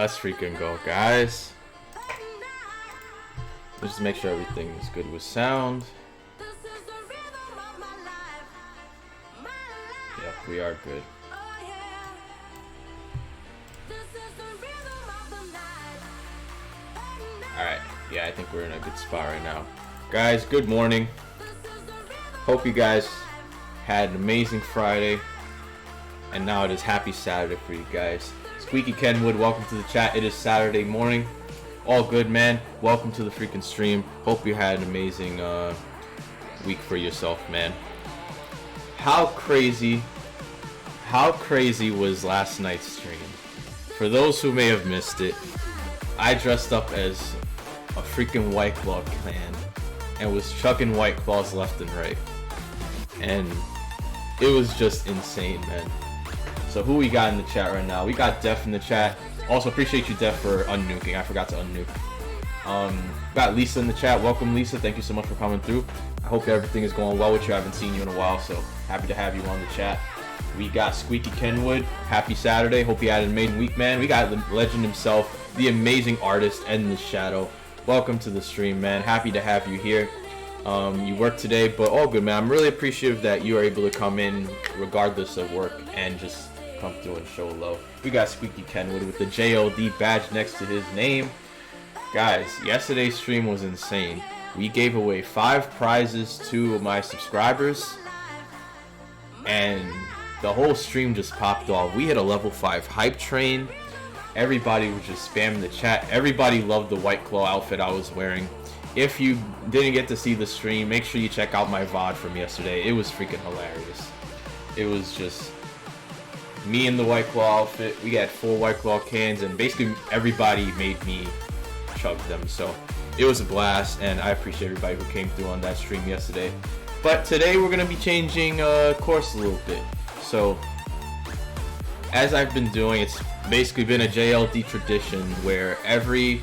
Let's freaking go, guys. Let's just make sure everything is good with sound. Yep, we are good. Alright, yeah, I think we're in a good spot right now. Guys, good morning. Hope you guys had an amazing Friday. And now it is happy Saturday for you guys. Squeaky Kenwood, welcome to the chat. It is Saturday morning. All good, man. Welcome to the freaking stream. Hope you had an amazing week for yourself, man. How crazy was last night's stream? For those who may have missed it, I dressed up as a freaking White Claw clan and was chucking White Claws left and right. And it was just insane, man. So who we got in the chat right now? We got Def in the chat. Also appreciate you, Def, for unnuking. I forgot to unnuke. Got Lisa in the chat. Welcome, Lisa. Thank you so much for coming through. I hope everything is going well with you. I haven't seen you in a while, so happy to have you on the chat. We got Squeaky Kenwood. Happy Saturday. Hope you had an amazing week, man. We got the legend himself, the amazing artist, and the shadow. Welcome to the stream, man. Happy to have you here. You worked today, but all good, man. I'm really appreciative that you are able to come in regardless of work and just come through and show love. We got Squeaky Kenwood with the JLD badge next to his name. Guys, yesterday's stream was insane. We gave away 5 prizes to my subscribers, and the whole stream just popped off. We hit a level 5 hype train. Everybody was just spamming the chat. Everybody loved the White Claw outfit I was wearing. If you didn't get to see the stream, make sure you check out my VOD from yesterday. It was freaking hilarious. It was just me in the White Claw outfit. We had 4 White Claw cans, and basically everybody made me chug them. So it was a blast, and I appreciate everybody who came through on that stream yesterday. But today we're gonna be changing course a little bit. So as I've been doing, it's basically been a JLD tradition where every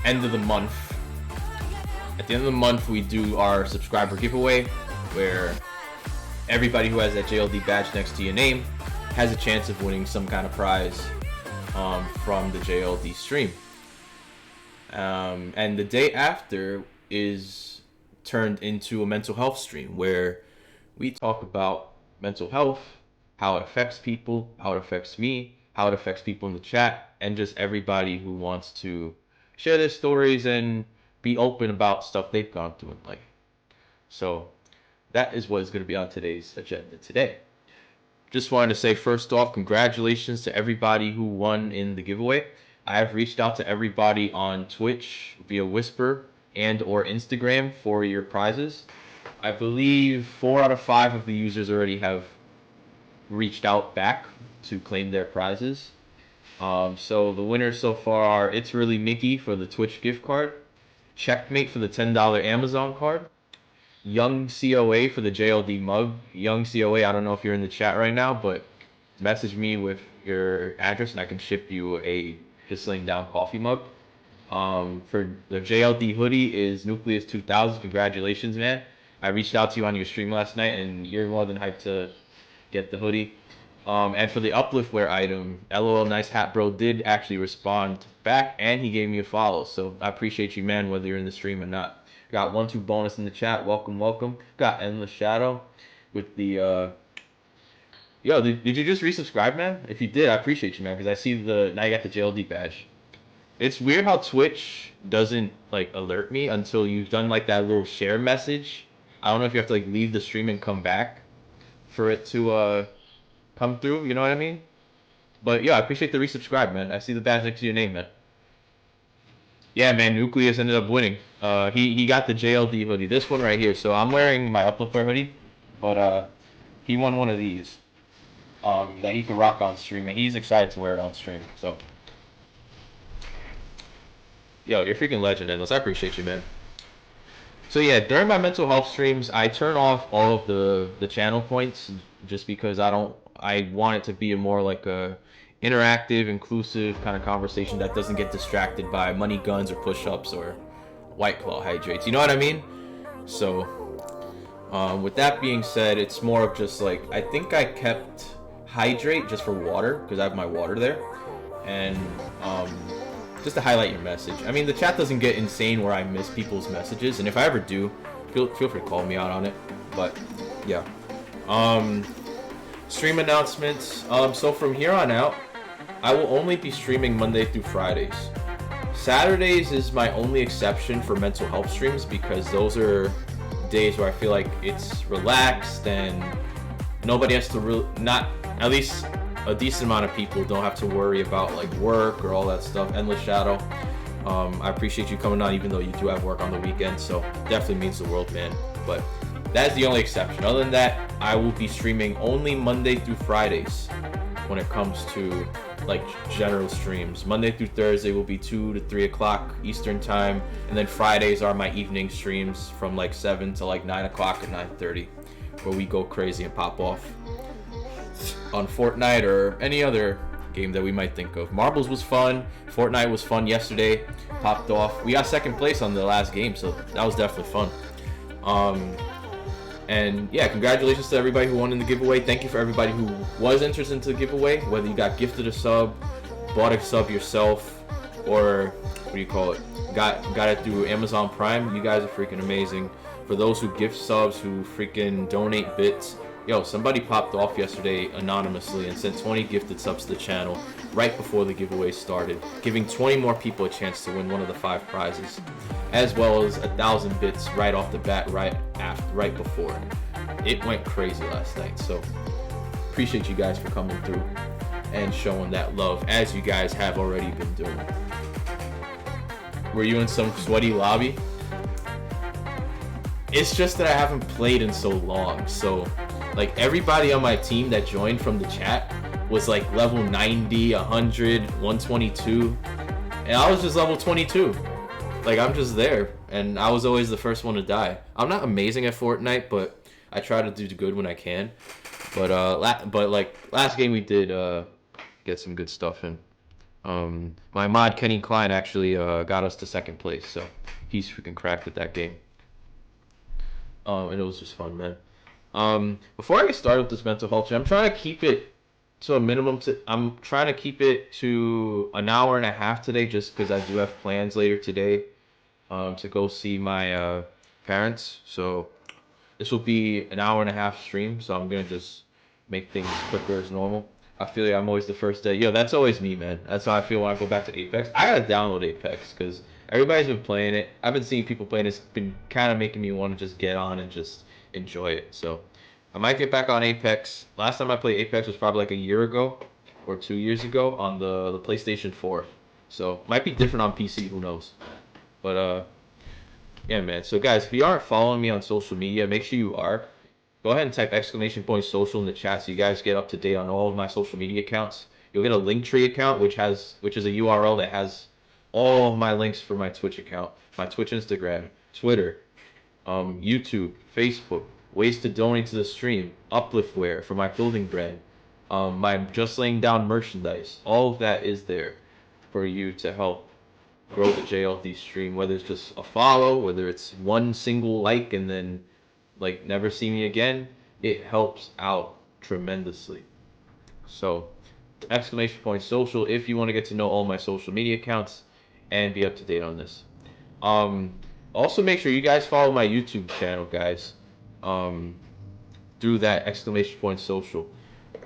end of the month, at the end of the month, we do our subscriber giveaway, where everybody who has that JLD badge next to your name has a chance of winning some kind of prize from the JLD stream. And the day after is turned into a mental health stream, where we talk about mental health, how it affects people, how it affects me, how it affects people in the chat, and just everybody who wants to share their stories and be open about stuff they've gone through in life. So that is what is going to be on today's agenda today. Just wanted to say, first off, congratulations to everybody who won in the giveaway. I have reached out to everybody on Twitch via Whisper and or Instagram for your prizes. I believe 4 out of 5 of the users already have reached out back to claim their prizes. So the winners so far are It's Really Mickey for the Twitch gift card, Checkmate for the $10 Amazon card, Young COA for the JLD mug. Young COA, I don't know if you're in the chat right now, but message me with your address and I can ship you a JustLayingDown coffee mug. For the JLD hoodie is Nucleus 2000. Congratulations, man. I reached out to you on your stream last night and you're more than hyped to get the hoodie. And for the uplift wear item, LOL Nice Hat Bro did actually respond back and he gave me a follow. So I appreciate you, man, whether you're in the stream or not. Got 1-2 bonus in the chat. Welcome, welcome. Got Endless Shadow with the yo, did you just resubscribe, man? If you did, I appreciate you, man, because I see now you got the JLD badge. It's weird how Twitch doesn't like alert me until you've done like that little share message. I don't know if you have to like leave the stream and come back for it to come through, you know what I mean? But yeah, I appreciate the resubscribe, man. I see the badge next to your name, man. Yeah, man, Nucleus ended up winning. He got the JLD hoodie, this one right here. So I'm wearing my Upliftwear hoodie, but he won one of these that he can rock on stream, and he's excited to wear it on stream. So, yo, you're freaking legend, Endless. I appreciate you, man. So yeah, during my mental health streams, I turn off all of the channel points just because I want it to be a more like a interactive, inclusive kind of conversation that doesn't get distracted by money guns or push-ups or White Claw hydrates. You know what I mean? So with that being said, it's more of just like, I think I kept hydrate just for water because I have my water there, and just to highlight your message. I mean, the chat doesn't get insane where I miss people's messages, and if I ever do, feel free to call me out on it. But yeah, stream announcements. So from here on out, I will only be streaming Monday through Fridays. Saturdays is my only exception for mental health streams because those are days where I feel like it's relaxed and nobody has to not at least a decent amount of people don't have to worry about like work or all that stuff. Endless Shadow, I appreciate you coming on even though you do have work on the weekend, so definitely means the world, man. But that's the only exception. Other than that, I will be streaming only Monday through Fridays when it comes to like general streams. Monday through Thursday will be 2 to 3 o'clock Eastern time, and then Fridays are my evening streams from like 7 to like 9 o'clock or 9:30, where we go crazy and pop off on Fortnite or any other game that we might think of. Marbles was fun. Fortnite was fun yesterday. Popped off. We got second place on the last game, so that was definitely fun. And yeah, congratulations to everybody who won in the giveaway. Thank you for everybody who was interested in the giveaway, whether you got gifted a sub, bought a sub yourself, or what do you call it? Got it through Amazon Prime. You guys are freaking amazing. For those who gift subs, who freaking donate bits, yo, somebody popped off yesterday anonymously and sent 20 gifted subs to the channel right before the giveaway started, giving 20 more people a chance to win one of the 5 prizes, as well as 1,000 bits right off the bat, right before. It went crazy last night, so appreciate you guys for coming through and showing that love, as you guys have already been doing. Were you in some sweaty lobby? It's just that I haven't played in so long, so like everybody on my team that joined from the chat was like level 90, 100, 122, and I was just level 22. Like I'm just there, and I was always the first one to die. I'm not amazing at Fortnite, but I try to do good when I can. But like last game we did get some good stuff in. My mod Kenny Klein actually got us to second place, so he's freaking cracked at that game. And it was just fun, man. Before I get started with this mental health, I'm trying to keep it to a minimum. I'm trying to keep it to an hour and a half today, just because I do have plans later today to go see my parents. So this will be an hour and a half stream, so I'm gonna just make things quicker as normal. I feel like I'm always the first day. Yo, that's always me, man. That's how I feel when I go back to Apex. I gotta download Apex because everybody's been playing it. I've been seeing people playing it. It's been kind of making me want to just get on and just enjoy it. So I might get back on Apex. Last time I played Apex was probably like a year ago or 2 years ago on the PlayStation 4. So might be different on PC. Who knows? But yeah, man. So guys, if you aren't following me on social media, make sure you are. Go ahead and type !social in the chat so you guys get up to date on all of my social media accounts. You'll get a Linktree account which is a URL that has all of my links for my Twitch account, my Twitch, Instagram, Twitter, YouTube, Facebook, ways to donate to the stream, upliftware for my clothing brand, my Just Laying Down merchandise. All of that is there for you to help grow the JLD stream, whether it's just a follow, whether it's one single like and then like never see me again. It helps out tremendously. So !social if you want to get to know all my social media accounts and be up to date on this. Also make sure you guys follow my YouTube channel, guys, through that !social.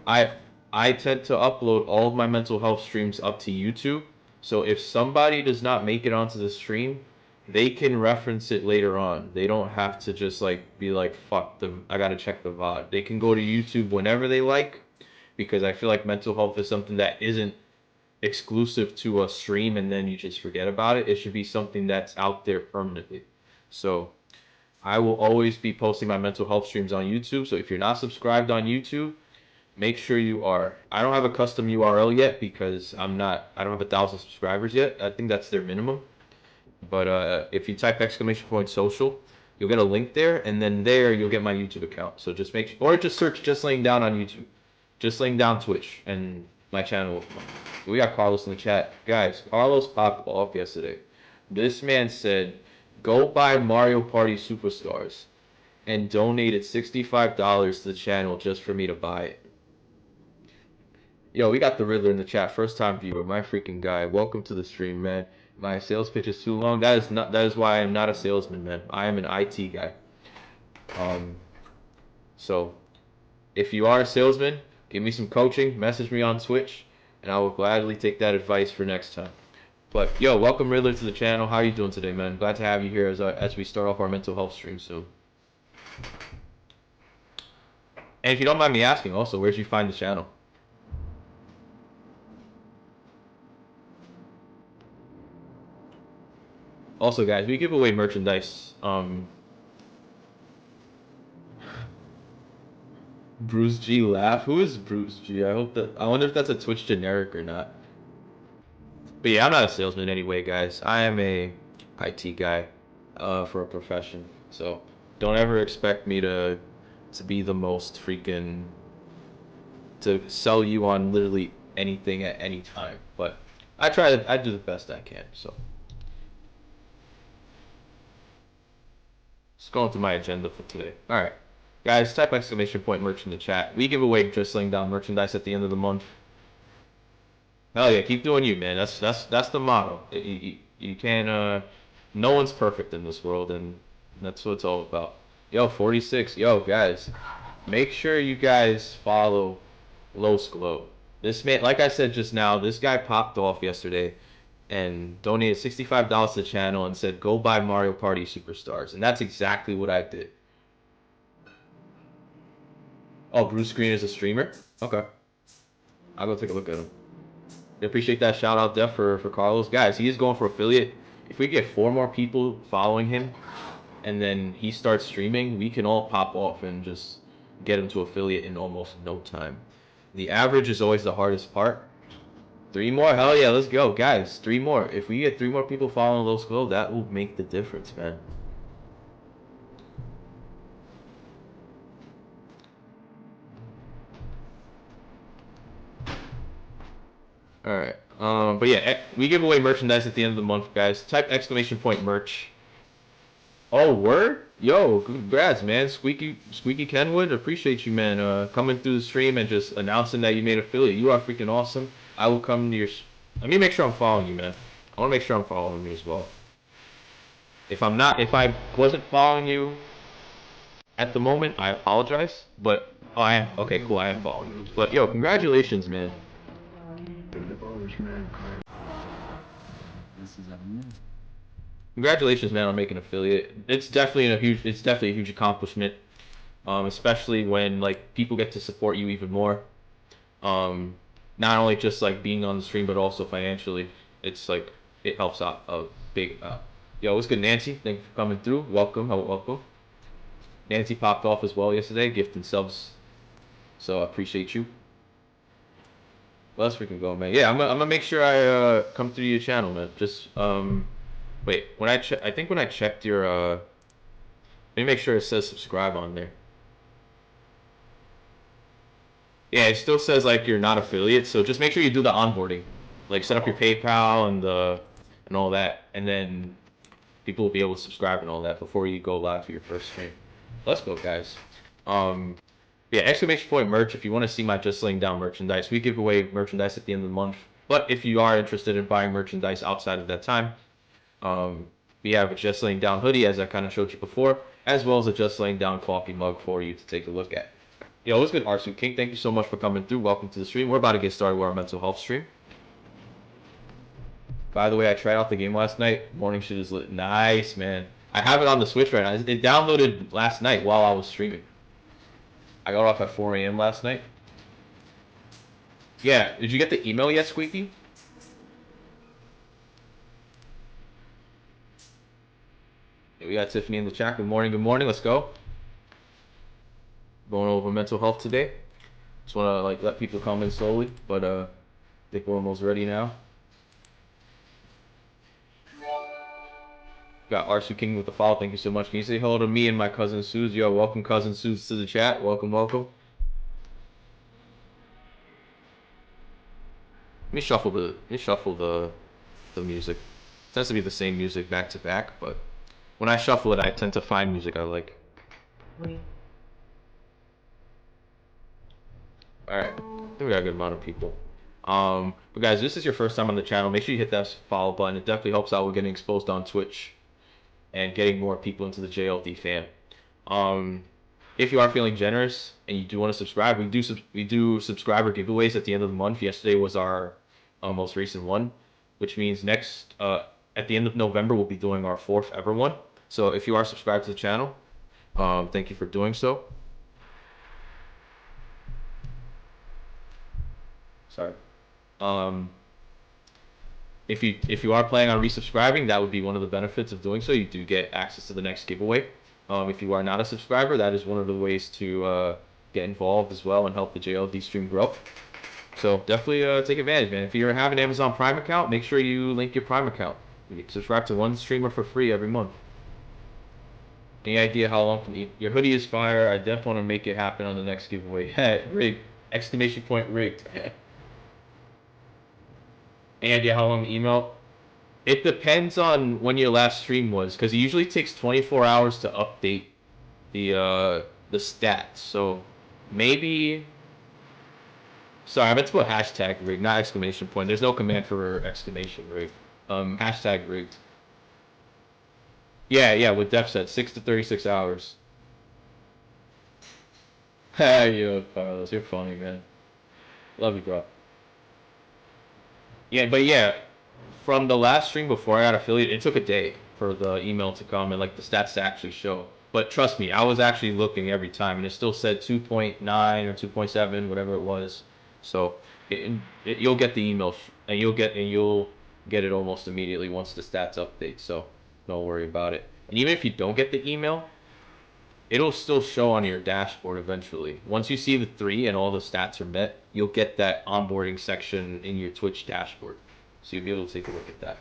I tend to upload all of my mental health streams up to YouTube, so if somebody does not make it onto the stream, they can reference it later on. They don't have to just like be like, fuck, I gotta check the VOD. They can go to YouTube whenever they like, because I feel like mental health is something that isn't exclusive to a stream and then you just forget about it. It should be something that's out there permanently. So I will always be posting my mental health streams on YouTube. So if you're not subscribed on YouTube, make sure you are. I don't have a custom URL yet because I don't have 1,000 subscribers yet. I think that's their minimum. But if you type !social, you'll get a link there, and then there you'll get my YouTube account. So just or just search Just Laying Down on YouTube, Just Laying Down Twitch, and my channel will come up. We got Carlos in the chat. Guys, Carlos popped off yesterday. This man said, go buy Mario Party Superstars, and donated $65 to the channel just for me to buy it. Yo, we got the Riddler in the chat. First time viewer, my freaking guy. Welcome to the stream, man. My sales pitch is too long. That is why I'm not a salesman, man. I am an IT guy. So if you are a salesman, give me some coaching, message me on Twitch, and I will gladly take that advice for next time. But yo, welcome Riddler to the channel. How are you doing today, man? Glad to have you here as we start off our mental health stream soon. And if you don't mind me asking, also, where'd you find the channel? Also, guys, we give away merchandise. Bruce G laugh. Who is Bruce G? I wonder if that's a Twitch generic or not. But yeah, I'm not a salesman anyway, guys. I am a IT guy, for a profession. So don't ever expect me to be the most freaking to sell you on literally anything at any time. But I do the best I can. So let's go into my agenda for today. All right, guys, type exclamation point merch in the chat. We give away JustLayingDown merchandise at the end of the month. Hell yeah, keep doing you, man. That's the motto. You can't. No one's perfect in this world, and that's what it's all about. Yo, 46. Yo, guys, make sure you guys follow Los Glow. This man, like I said just now, this guy popped off yesterday and donated $65 to the channel and said, "Go buy Mario Party Superstars," and that's exactly what I did. Oh, Bruce Green is a streamer. Okay, I'll go take a look at him. I appreciate that shout out, Def, for Carlos. Guys, he is going for affiliate. If we get 4 more people following him and then he starts streaming, we can all pop off and just get him to affiliate in almost no time. The average is always the hardest part. 3 more? Hell yeah, let's go. Guys, 3 more. If we get 3 more people following Los Glow, that will make the difference, man. Alright. But yeah, we give away merchandise at the end of the month, guys. Type exclamation point merch. Oh, word? Yo, congrats, man. Squeaky Kenwood, appreciate you, man. Coming through the stream and just announcing that you made affiliate. You are freaking awesome. I will come to your... Let me make sure I'm following you, man. I want to make sure I'm following you as well. If I wasn't following you at the moment, I apologize. But, oh, I am. Okay, cool, I am following you. But, yo, congratulations, man. Congratulations, man, on making affiliate. It's definitely a huge accomplishment. Especially when like people get to support you even more. Not only just like being on the stream, but also financially. It's like it helps out a big. Yo, what's good, Nancy? Thank you for coming through. Welcome, welcome. Nancy popped off as well yesterday, gifting subs. So I appreciate you. Well, let's freaking go, man. Yeah, I'm gonna make sure I come through your channel, man. Just wait, I think when I checked your let me make sure it says subscribe on there. Yeah, it still says like you're not affiliate, so just make sure you do the onboarding, like set up your PayPal and all that, and then people will be able to subscribe and all that before you go live for your first stream. Let's go, guys. Yeah, exclamation point merch. If you want to see my Just Laying Down merchandise, we give away merchandise at the end of the month. But if you are interested in buying merchandise outside of that time, we have a Just Laying Down hoodie, as I kind of showed you before, as well as a Just Laying Down coffee mug for you to take a look at. Yo, what's good, Arsu King? Thank you so much for coming through. Welcome to the stream. We're about to get started with our mental health stream. By the way, I tried out the game last night. Morning shit is lit. Nice, man. I have it on the Switch right now. It downloaded last night while I was streaming. I got off at 4 a.m. last night. Yeah, did you get the email yet, Squeaky? Yeah, we got Tiffany in the chat. Good morning, good morning. Let's go. Going over mental health today. Just want to like let people come in slowly, but I think we're almost ready now. Got Arsu King with the follow. Thank you so much. Can you say hello to me and my cousin Suze? Yo, welcome cousin Suze to the chat. Welcome, welcome. Let me shuffle the music. It tends to be the same music back to back, but when I shuffle it, I tend to find music I like. All right. think we got a good amount of people. But guys, this is your first time on the channel. Make sure you hit that follow button. It definitely helps out with getting exposed on Twitch and getting more people into the JLD fam. If you are feeling generous and you do want to subscribe, we do subscriber giveaways at the end of the month. Yesterday was our most recent one, which means next at the end of November we'll be doing our 4th ever one. So if you are subscribed to the channel, thank you for doing so. Sorry. If you are planning on resubscribing, that would be one of the benefits of doing so. You do get access to the next giveaway. If you are not a subscriber, that is one of the ways to get involved as well and help the JLD stream grow. So definitely take advantage, man. If you have an Amazon Prime account, make sure you link your Prime account. You subscribe to one streamer for free every month. Any idea how long your hoodie is fire? I definitely want to make it happen on the next giveaway. Rigged! Exclamation point rigged. Any idea how long the email? It depends on when your last stream was, because it usually takes 24 hours to update the stats. So maybe. Sorry, I meant to put hashtag rigged, not exclamation point. There's no command for exclamation rigged. Hashtag rigged. Yeah, with def set 6 to 36 hours. Hey, yo, Carlos, you're funny, man. Love you, bro. Yeah, but yeah, from the last stream before I got affiliated, it took a day for the email to come and like the stats to actually show. But trust me, I was actually looking every time, and it still said 2.9 or 2.7, whatever it was. So you'll get the email, and you'll get it almost immediately once the stats update. So don't worry about it. And even if you don't get the email, it'll still show on your dashboard eventually. Once you see the 3 and all the stats are met, you'll get that onboarding section in your Twitch dashboard. So you'll be able to take a look at that.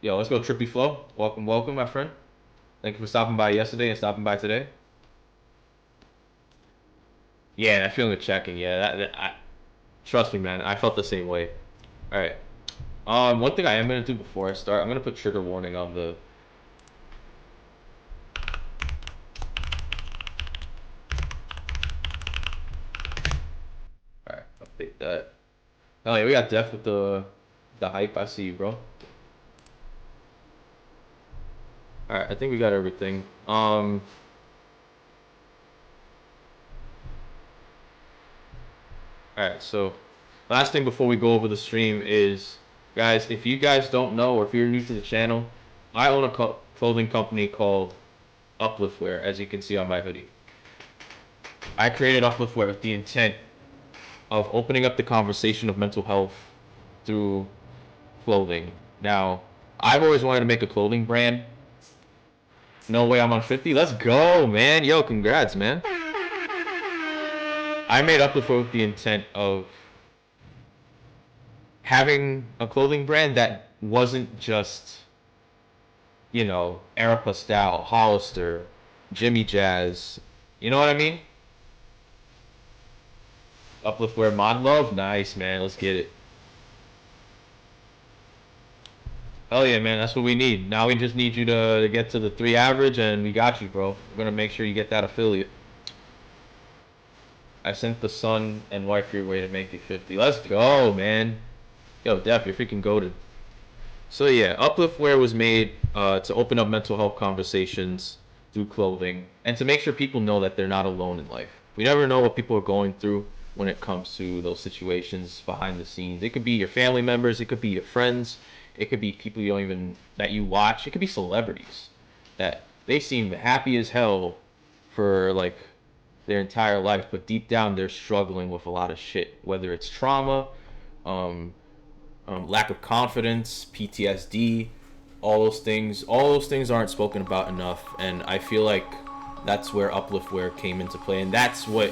Yo, let's go Trippy Flow. Welcome, my friend. Thank you for stopping by yesterday and stopping by today. Yeah, that feeling of checking. Yeah, trust me, man. I felt the same way. All right. One thing I am gonna do before I start, I'm gonna put trigger warning on the. All right, update that. Oh yeah, we got Def with the hype. I see you, bro. All right, I think we got everything. All right, so last thing before we go over the stream is, guys, if you guys don't know or if you're new to the channel, I own a clothing company called Upliftwear, as you can see on my hoodie. I created Upliftwear with the intent of opening up the conversation of mental health through clothing. Now, I've always wanted to make a clothing brand. No way I'm on 50. Let's go, man. Yo, congrats, man. I made Upliftwear with the intent of having a clothing brand that wasn't just, you know, Aeropostale, Hollister, Jimmy Jazz. You know what I mean? Upliftwear Mod Love? Nice, man. Let's get it. Hell yeah, man. That's what we need. Now we just need you to get to the 3 average, and we got you, bro. We're going to make sure you get that affiliate. I sent the son and wife your way to make you 50. Let's go, man. Yo, Def, you're freaking goated. So yeah, Upliftwear was made to open up mental health conversations through clothing and to make sure people know that they're not alone in life. We never know what people are going through when it comes to those situations behind the scenes. It could be your family members, it could be your friends, it could be people you don't even that you watch. It could be celebrities that they seem happy as hell for like their entire life, but deep down they're struggling with a lot of shit, whether it's trauma, lack of confidence, PTSD, all those things aren't spoken about enough, and I feel like that's where Upliftwear came into play, and that's what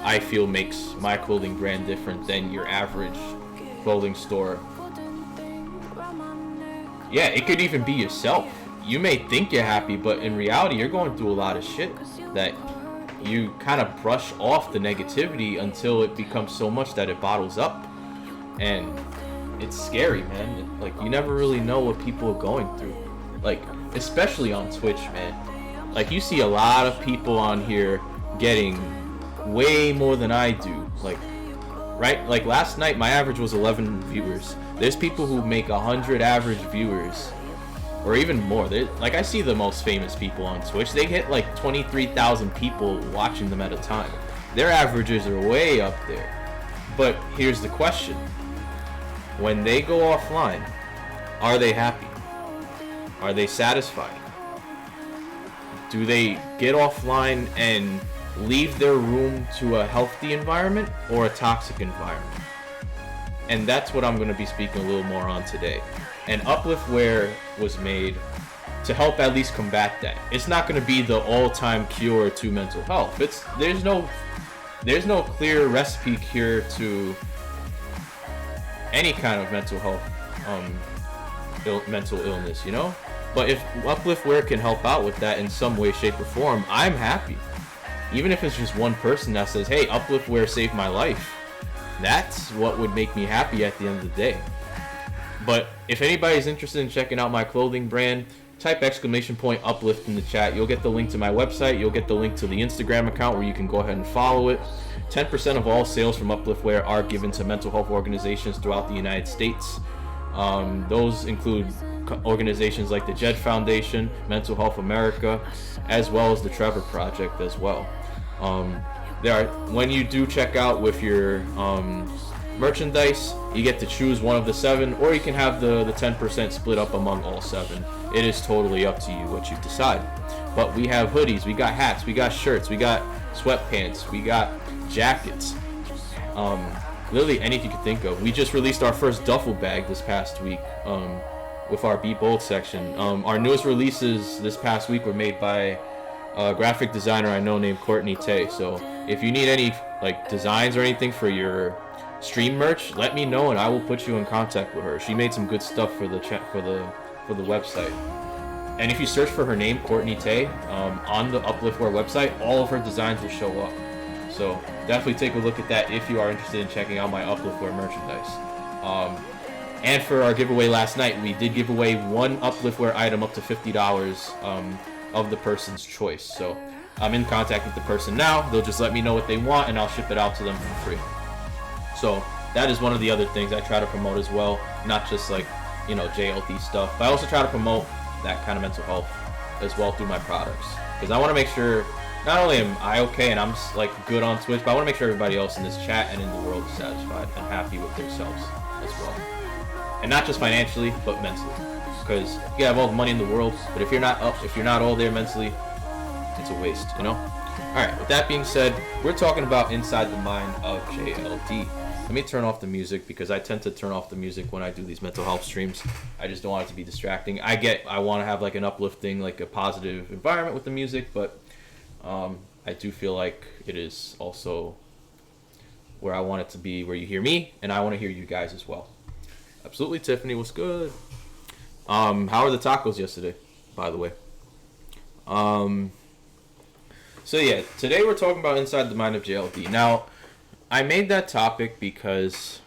I feel makes my clothing brand different than your average clothing store. Yeah, it could even be yourself. You may think you're happy, but in reality you're going through a lot of shit that you kind of brush off the negativity until it becomes so much that it bottles up, and it's scary, man. Like, you never really know what people are going through, like especially on Twitch, man. Like, you see a lot of people on here getting way more than I do. Like, right? Like, last night, my average was 11 viewers. There's people who make 100 average viewers, or even more. Like, I see the most famous people on Twitch. They hit like 23,000 people watching them at a time. Their averages are way up there. But here's the question. When they go offline, are they happy? Are they satisfied? Do they get offline and leave their room to a healthy environment or a toxic environment? And that's what I'm going to be speaking a little more on today. And Upliftware was made to help at least combat that. It's not going to be the all-time cure to mental health. There's no clear recipe cure to any kind of mental health, mental illness, you know? But if Upliftware can help out with that in some way, shape, or form, I'm happy. Even if it's just one person that says, hey, Upliftware saved my life, that's what would make me happy at the end of the day. But if anybody's interested in checking out my clothing brand, type !Uplift in the chat. You'll get the link to my website. You'll get the link to the Instagram account where you can go ahead and follow it. 10% of all sales from Upliftware are given to mental health organizations throughout the United States. Those include organizations like the JED Foundation, Mental Health America, as well as the Trevor Project as well. When you do check out with your merchandise, you get to choose one of the 7, or you can have the 10% split up among all 7. It is totally up to you what you decide. But we have hoodies, we got hats, we got shirts, we got sweatpants, we got jackets, literally anything you could think of. We just released our first duffel bag this past week with our Be Bold section. Our newest releases this past week were made by a graphic designer I know named Courtney Tay. So if you need any like designs or anything for your stream merch, let me know and I will put you in contact with her. She made some good stuff for the website. And if you search for her name, Courtney Tay, on the Upliftware website, all of her designs will show up. So definitely take a look at that if you are interested in checking out my Upliftware merchandise. And for our giveaway last night, we did give away one Upliftware item up to $50 of the person's choice. So I'm in contact with the person now. They'll just let me know what they want and I'll ship it out to them for free. So that is one of the other things I try to promote as well. Not just like, you know, JLD stuff, but I also try to promote that kind of mental health as well through my products. Because I want to make sure not only am I okay and I'm like good on Twitch, but I want to make sure everybody else in this chat and in the world is satisfied and happy with themselves as well. And not just financially, but mentally. Because you can have all the money in the world, but if you're not all there mentally, it's a waste, you know? Alright, with that being said, we're talking about inside the mind of JLD. Let me turn off the music because I tend to turn off the music when I do these mental health streams. I just don't want it to be distracting. I want to have like an uplifting, like a positive environment with the music, but I do feel like it is also where I want it to be, where you hear me and I want to hear you guys as well. Absolutely, Tiffany, what's good? How are the tacos yesterday, by the way? So yeah, today we're talking about inside the mind of JLD. Now, I made that topic because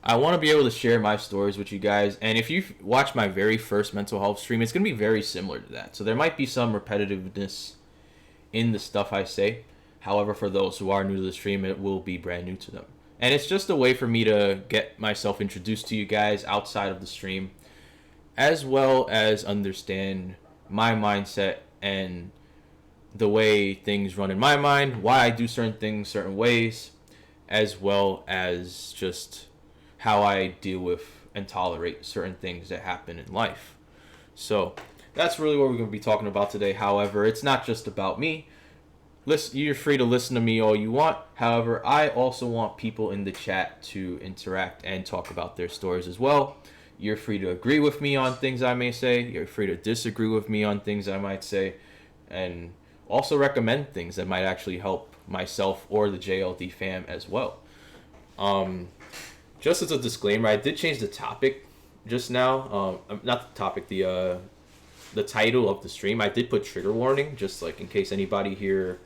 I want to be able to share my stories with you guys. And if you watch my very first mental health stream, it's going to be very similar to that. So there might be some repetitiveness in the stuff I say. However, for those who are new to the stream, it will be brand new to them. And it's just a way for me to get myself introduced to you guys outside of the stream, as well as understand my mindset and the way things run in my mind, why I do certain things certain ways, as well as just how I deal with and tolerate certain things that happen in life. So that's really what we're going to be talking about today. However, it's not just about me. You're free to listen to me all you want. However, I also want people in the chat to interact and talk about their stories as well. You're free to agree with me on things I may say. You're free to disagree with me on things I might say. And also recommend things that might actually help myself or the JLD fam as well. Just as a disclaimer, I did change the topic just now. Not the topic, the title of the stream. I did put trigger warning, just like in case anybody here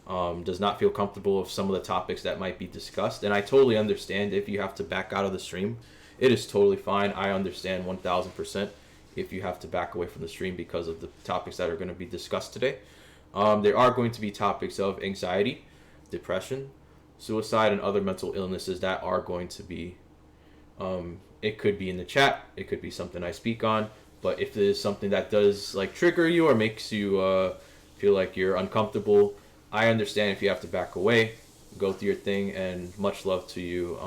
does not feel comfortable with some of the topics that might be discussed. And I totally understand if you have to back out of the stream. It is totally fine. I understand 1000% if you have to back away from the stream because of the topics that are going to be discussed today. There are going to be topics of anxiety, depression, suicide, and other mental illnesses that are going to be. It could be in the chat. It could be something I speak on. But if there's something that does like trigger you or makes you feel like you're uncomfortable, I understand if you have to back away, go through your thing, and much love to you.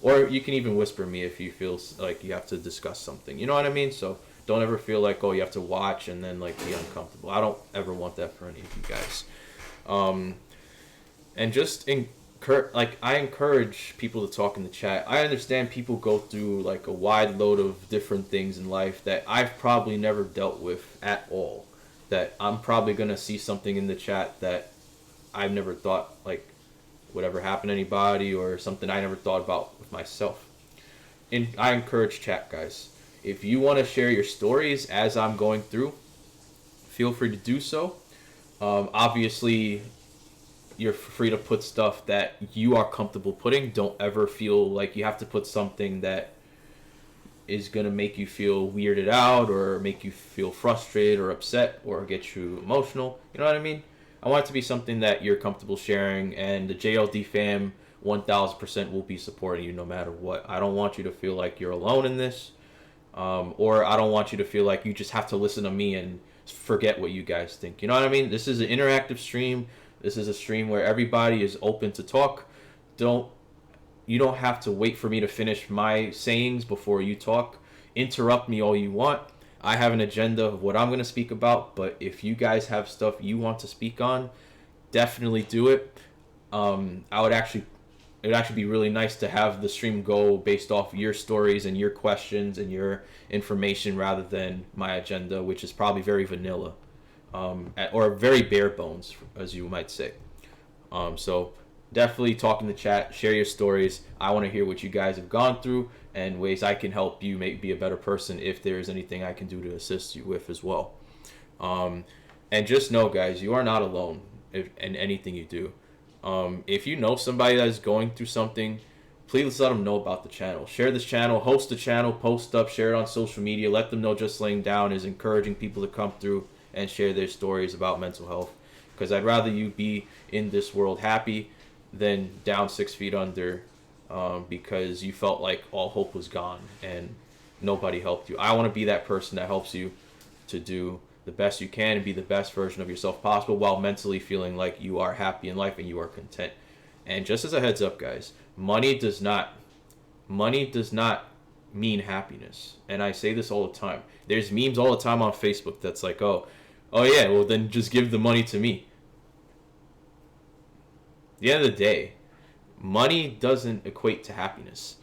Or you can even whisper me if you feel like you have to discuss something. You know what I mean? So don't ever feel like, oh, you have to watch and then like be uncomfortable. I don't ever want that for any of you guys. And just I encourage people to talk in the chat. I understand people go through like a wide load of different things in life that I've probably never dealt with at all. That I'm probably gonna see something in the chat that I've never thought like would ever happen to anybody, or something I never thought about with myself. And I encourage chat, guys. If you want to share your stories as I'm going through, feel free to do so. Obviously, you're free to put stuff that you are comfortable putting. Don't ever feel like you have to put something that is going to make you feel weirded out or make you feel frustrated or upset or get you emotional. You know what I mean? I want it to be something that you're comfortable sharing, and the JLD fam 1000% will be supporting you no matter what. I don't want you to feel like you're alone in this, or I don't want you to feel like you just have to listen to me and forget what you guys think. You know what I mean? This is an interactive stream. This is a stream where everybody is open to talk. You don't have to wait for me to finish my sayings before you talk. Interrupt me all you want. I have an agenda of what I'm going to speak about, but if you guys have stuff you want to speak on, definitely do it. It would actually be really nice to have the stream go based off your stories and your questions and your information rather than my agenda, which is probably very vanilla, or very bare bones, as you might say. So definitely talk in the chat, share your stories. I want to hear what you guys have gone through and ways I can help you be a better person if there is anything I can do to assist you with as well. And just know, guys, you are not alone in anything you do. If you know somebody that is going through something, please let them know about the channel. Share this channel, host the channel, post up, share it on social media. Let them know Just Laying Down is encouraging people to come through and share their stories about mental health. Because I'd rather you be in this world happy than down 6 feet under, because you felt like all hope was gone and nobody helped you. I want to be that person that helps you to do the best you can and be the best version of yourself possible while mentally feeling like you are happy in life and you are content. And just as a heads up, guys, money does not mean happiness. And I say this all the time. There's memes all the time on Facebook that's like, oh yeah, well then just give the money to me. At the end of the day, money doesn't equate to happiness.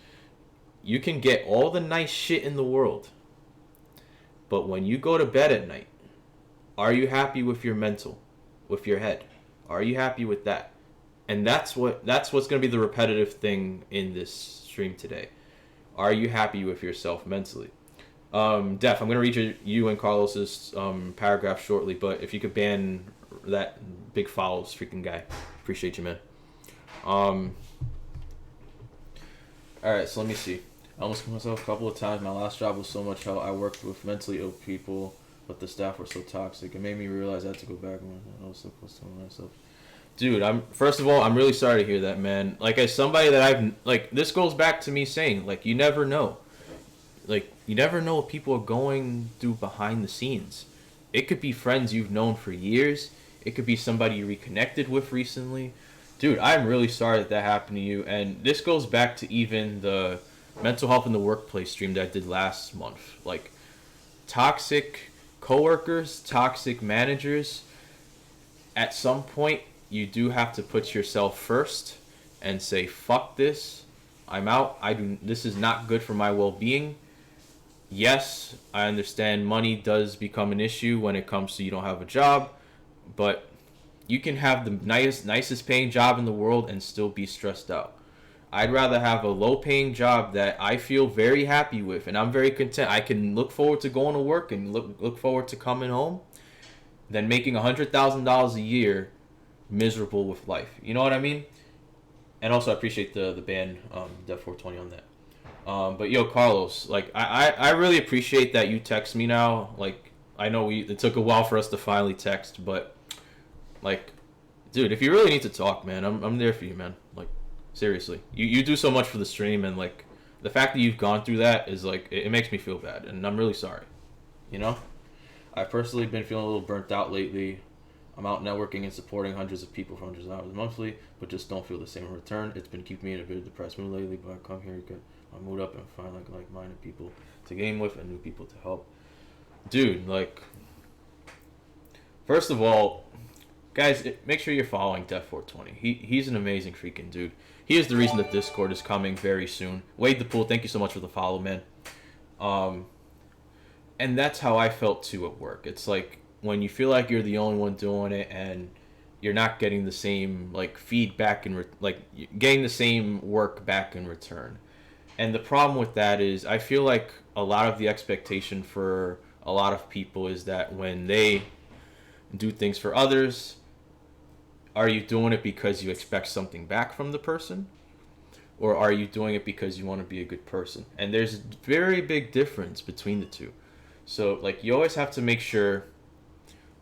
You can get all the nice shit in the world, but when you go to bed at night, are you happy with your mental, with your head? Are you happy with that? And that's what's going to be the repetitive thing in this stream today. Are you happy with yourself mentally? Def, I'm going to read you and Carlos's paragraph shortly, but if you could ban that big follows freaking guy. Appreciate you, man. Alright, so let me see. I almost killed myself a couple of times. My last job was so much hell. I worked with mentally ill people, but the staff were so toxic. It made me realize I had to go back when I was so close to myself. Dude, first of all, I'm really sorry to hear that, man. Like, as somebody that this goes back to me saying, like, you never know. Like, you never know what people are going through behind the scenes. It could be friends you've known for years. It could be somebody you reconnected with recently. Dude, I'm really sorry that happened to you. And this goes back to even the mental health in the workplace stream that I did last month. Like, toxic coworkers, toxic managers. At some point, you do have to put yourself first and say, fuck this. I'm out. This is not good for my well-being. Yes, I understand money does become an issue when it comes to you don't have a job, but you can have the nicest paying job in the world and still be stressed out. I'd rather have a low paying job that I feel very happy with and I'm very content. I can look forward to going to work and look forward to coming home than making $100,000 a year miserable with life. You know what I mean? And also I appreciate the band Dev 420 on that. But yo, Carlos, like I really appreciate that you text me now. Like, I know it took a while for us to finally text, but Like, dude, if you really need to talk, man, I'm there for you, man. Like, seriously, you do so much for the stream, and like the fact that you've gone through that is like it makes me feel bad, and I'm really sorry. You know, I've personally been feeling a little burnt out lately. I'm out networking and supporting hundreds of people for hundreds of hours monthly, but just don't feel the same in return. It's been keeping me in a bit of depressed mood lately, but I come here to get my mood up and find like-minded people to game with and new people to help. Dude, like, first of all, guys, make sure you're following Def420. He's an amazing freaking dude. He is the reason that Discord is coming very soon. Wade the Pool, thank you so much for the follow, man. And that's how I felt too at work. It's like when you feel like you're the only one doing it and you're not getting the same like feedback and getting the same work back in return. And the problem with that is I feel like a lot of the expectation for a lot of people is that when they do things for others, are you doing it because you expect something back from the person? Or are you doing it because you want to be a good person? And there's a very big difference between the two. So, like, you always have to make sure,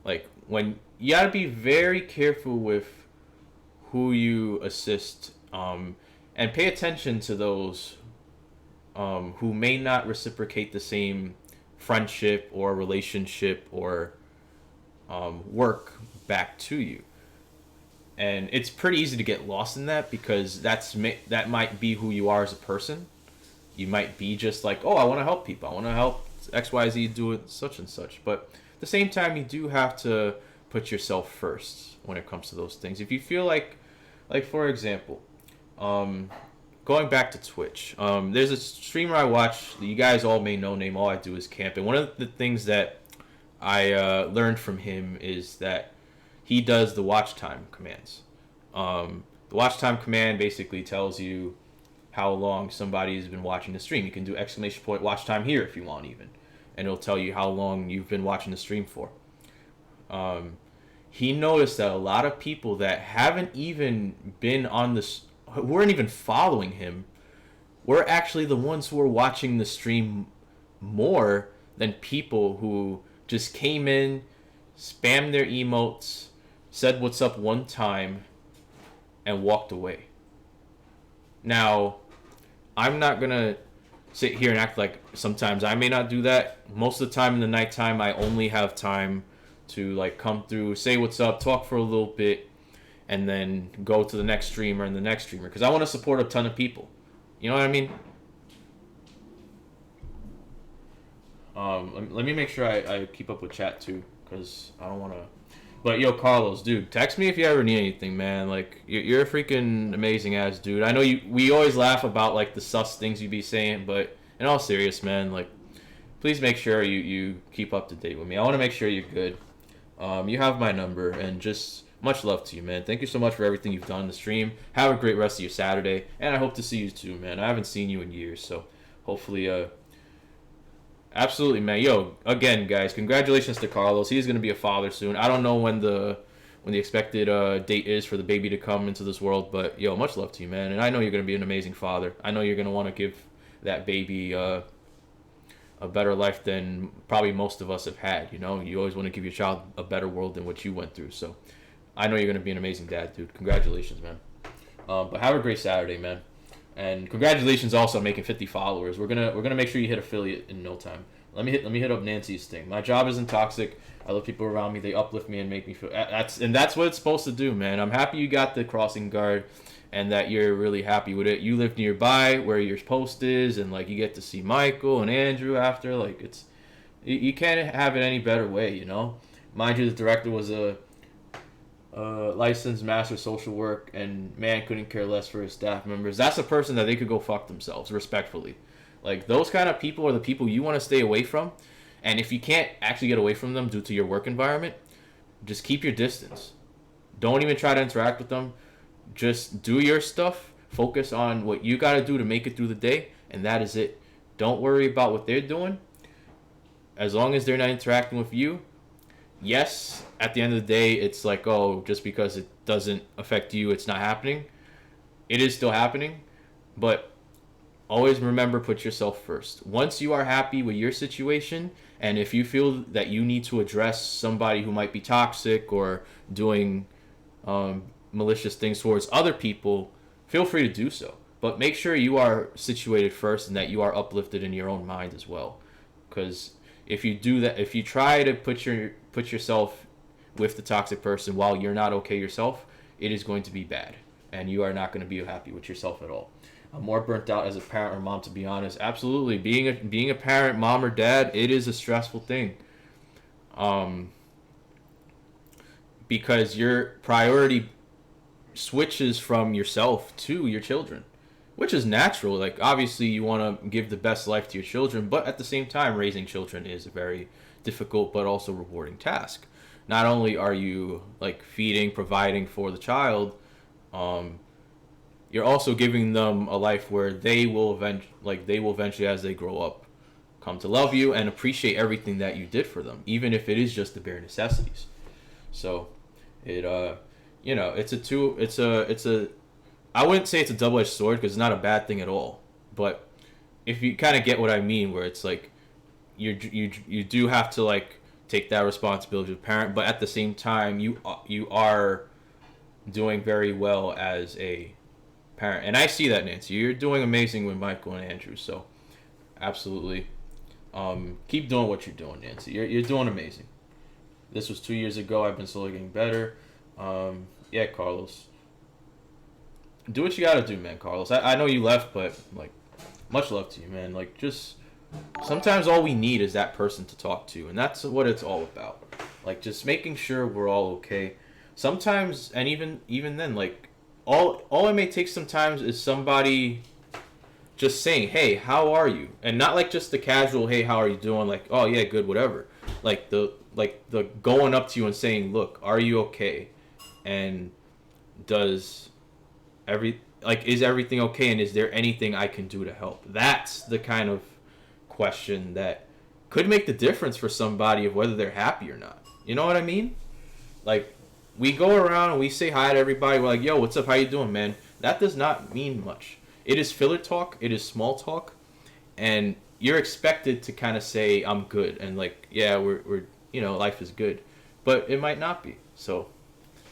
like, when you got to be very careful with who you assist, and pay attention to those who may not reciprocate the same friendship or relationship or work back to you. And it's pretty easy to get lost in that because that might be who you are as a person. You might be just like, oh, I want to help people. I want to help XYZ do it such and such. But at the same time, you do have to put yourself first when it comes to those things. If you feel like for example, going back to Twitch, there's a streamer I watch that you guys all may know, name All I Do Is Camp. And one of the things that I learned from him is that he does the watch time commands. The watch time command basically tells you how long somebody's been watching the stream. You can do exclamation point watch time here if you want even. And it'll tell you how long you've been watching the stream for. He noticed that a lot of people that haven't even been on this, who weren't even following him, were actually the ones who were watching the stream more than people who just came in, spammed their emotes, said what's up one time, and walked away. Now, I'm not going to sit here and act like sometimes I may not do that. Most of the time in the nighttime, I only have time to like come through, say what's up, talk for a little bit, and then go to the next streamer and the next streamer. Because I want to support a ton of people. You know what I mean? Let me make sure I keep up with chat too, because I don't want to. But yo, Carlos, dude, text me if you ever need anything, man. Like, you're a freaking amazing ass dude. I know we always laugh about like the sus things you be saying, but in all serious, man, like, please make sure you keep up to date with me. I want to make sure you're good. You have my number, and just much love to you, man. Thank you so much for everything you've done in the stream. Have a great rest of your Saturday, and I hope to see you too, man. I haven't seen you in years, so hopefully, absolutely, man. Yo, again, guys, congratulations to Carlos. He's gonna be a father soon. I don't know when the expected date is for the baby to come into this world, but yo, much love to you, man. And I know you're gonna be an amazing father. I know you're gonna want to give that baby a better life than probably most of us have had. You know, you always want to give your child a better world than what you went through. So I know you're gonna be an amazing dad, dude. Congratulations, man. But have a great Saturday, man. And congratulations also on making 50 followers. We're gonna make sure you hit affiliate in no time. Let me hit up Nancy's thing. My job isn't toxic. I love people around me. They uplift me and make me feel. That's what it's supposed to do, man. I'm happy you got the crossing guard, and that you're really happy with it. You live nearby where your post is, and like you get to see Michael and Andrew after. Like you can't have it any better way, you know. Mind you, the director was a licensed master social work, and man couldn't care less for his staff members. That's a person that they could go fuck themselves, respectfully. Like, those kind of people are the people you want to stay away from. And if you can't actually get away from them due to your work environment, just keep your distance. Don't even try to interact with them. Just do your stuff. Focus on what you got to do to make it through the day, and that is it. Don't worry about what they're doing. As long as they're not interacting with you, yes, at the end of the day, it's like, oh, just because it doesn't affect you, it's not happening. It is still happening, but always remember, put yourself first. Once you are happy with your situation, and if you feel that you need to address somebody who might be toxic or doing malicious things towards other people, feel free to do so. But make sure you are situated first and that you are uplifted in your own mind as well. Because if you do that, if you try to put yourself with the toxic person while you're not okay yourself, it is going to be bad, and you are not going to be happy with yourself at all. I'm more burnt out as a parent or mom, to be honest. Absolutely, being a parent, mom or dad, it is a stressful thing. Because your priority switches from yourself to your children, which is natural. Like, obviously, you want to give the best life to your children, but at the same time, raising children is a very difficult but also rewarding task. Not only are you like feeding, providing for the child, you're also giving them a life where they will eventually, as they grow up, come to love you and appreciate everything that you did for them, even if it is just the bare necessities. So, I wouldn't say it's a double-edged sword, because it's not a bad thing at all. But if you kind of get what I mean, where it's like you do have to like take that responsibility as a parent, but at the same time you are doing very well as a parent, and I see that, Nancy. You're doing amazing with Michael and Andrew. So absolutely, keep doing what you're doing, Nancy. You're doing amazing. This was 2 years ago. I've been slowly getting better. Yeah, Carlos. Do what you gotta do, man, Carlos. I know you left, but, like, much love to you, man. Like, just, sometimes all we need is that person to talk to, and that's what it's all about. Like, just making sure we're all okay. Sometimes, and even then, like, all it may take sometimes is somebody just saying, hey, how are you? And not, like, just the casual, hey, how are you doing? Like, oh, yeah, good, whatever. Like, the going up to you and saying, look, are you okay? And is everything okay, and is there anything I can do to help? That's the kind of question that could make the difference for somebody of whether they're happy or not. You know what I mean? Like, we go around and we say hi to everybody. We're like, yo, what's up? How you doing, man? That does not mean much. It is filler talk. It is small talk. And you're expected to kind of say, I'm good. And, like, yeah, we're life is good. But it might not be. So,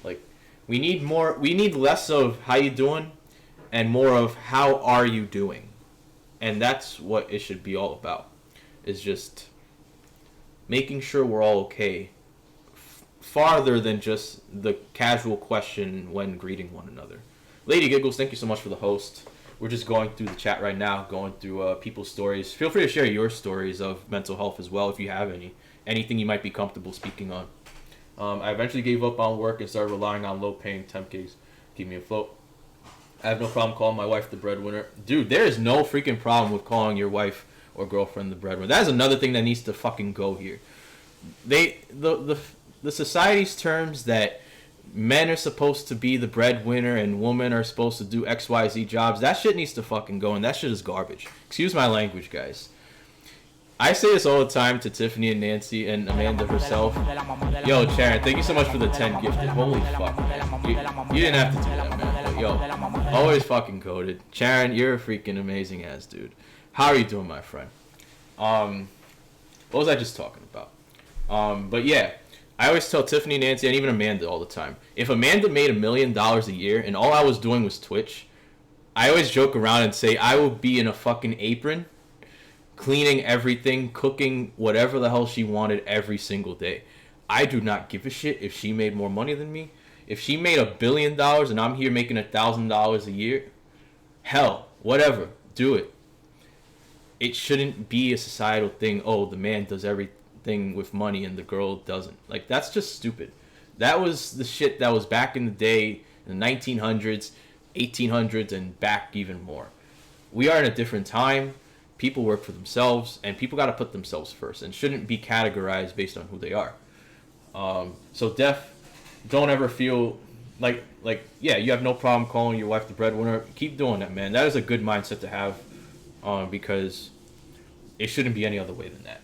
like, we need less of how you doing and more of how are you doing. And that's what it should be all about. Is just making sure we're all okay, farther than just the casual question when greeting one another. Lady Giggles, thank you so much for the host. We're just going through the chat right now, going through people's stories. Feel free to share your stories of mental health as well, if you have anything you might be comfortable speaking on. I eventually gave up on work and started relying on low-paying temp gigs to keep me afloat. I have no problem calling my wife the breadwinner. Dude, there is no freaking problem with calling your wife or girlfriend the breadwinner. That is another thing that needs to fucking go here. The society's terms that men are supposed to be the breadwinner and women are supposed to do XYZ jobs, that shit needs to fucking go, and that shit is garbage. Excuse my language, guys. I say this all the time to Tiffany and Nancy and Amanda herself. Yo, Sharon, thank you so much for the 10 gifted. Holy fuck, man. You didn't have to do that, man. But yo, always fucking coded. Sharon, you're a freaking amazing ass dude. How are you doing, my friend? What was I just talking about? But yeah, I always tell Tiffany, Nancy, and even Amanda all the time, if Amanda made $1 million a year and all I was doing was Twitch, I always joke around and say I would be in a fucking apron, cleaning everything, cooking whatever the hell she wanted every single day. I do not give a shit if she made more money than me. If she made $1 billion and I'm here making $1,000 a year, hell, whatever, do it. It shouldn't be a societal thing. Oh, the man does everything with money and the girl doesn't. Like, that's just stupid. That was the shit that was back in the day, in the 1900s, 1800s, and back even more. We are in a different time. People work for themselves, and people got to put themselves first and shouldn't be categorized based on who they are. So don't ever feel like yeah, you have no problem calling your wife the breadwinner. Keep doing that, man. That is a good mindset to have, because it shouldn't be any other way than that.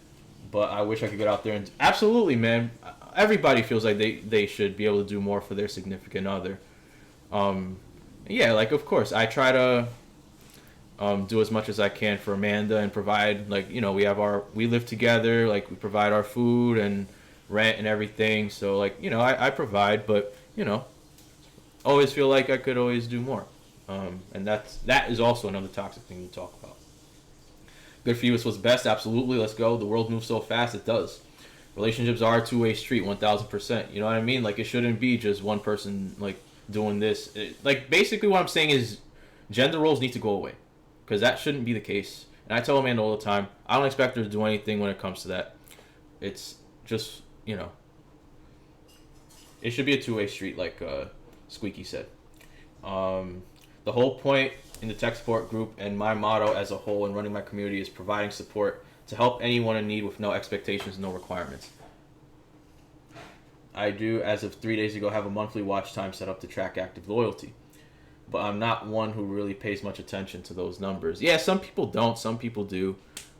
But I wish I could get out there and absolutely, man. Everybody feels like they should be able to do more for their significant other. Yeah, like, of course, I try to do as much as I can for Amanda and provide, like, we live together, like we provide our food and rent and everything. So like, I provide, but always feel like I could always do more. And that is also another toxic thing to talk about. Good for you is what's best. Absolutely. Let's go. The world moves so fast. It does. Relationships are a two-way street, 1,000%. You know what I mean? Like, it shouldn't be just one person, like, doing this. Like, basically what I'm saying is gender roles need to go away. Because that shouldn't be the case. And I tell Amanda all the time, I don't expect her to do anything when it comes to that. It's just, it should be a two-way street, like Squeaky said. The whole point in the tech support group and my motto as a whole in running my community is providing support to help anyone in need with no expectations, no requirements. I do, as of 3 days ago, have a monthly watch time set up to track active loyalty. But I'm not one who really pays much attention to those numbers. Yeah, some people don't, some people do.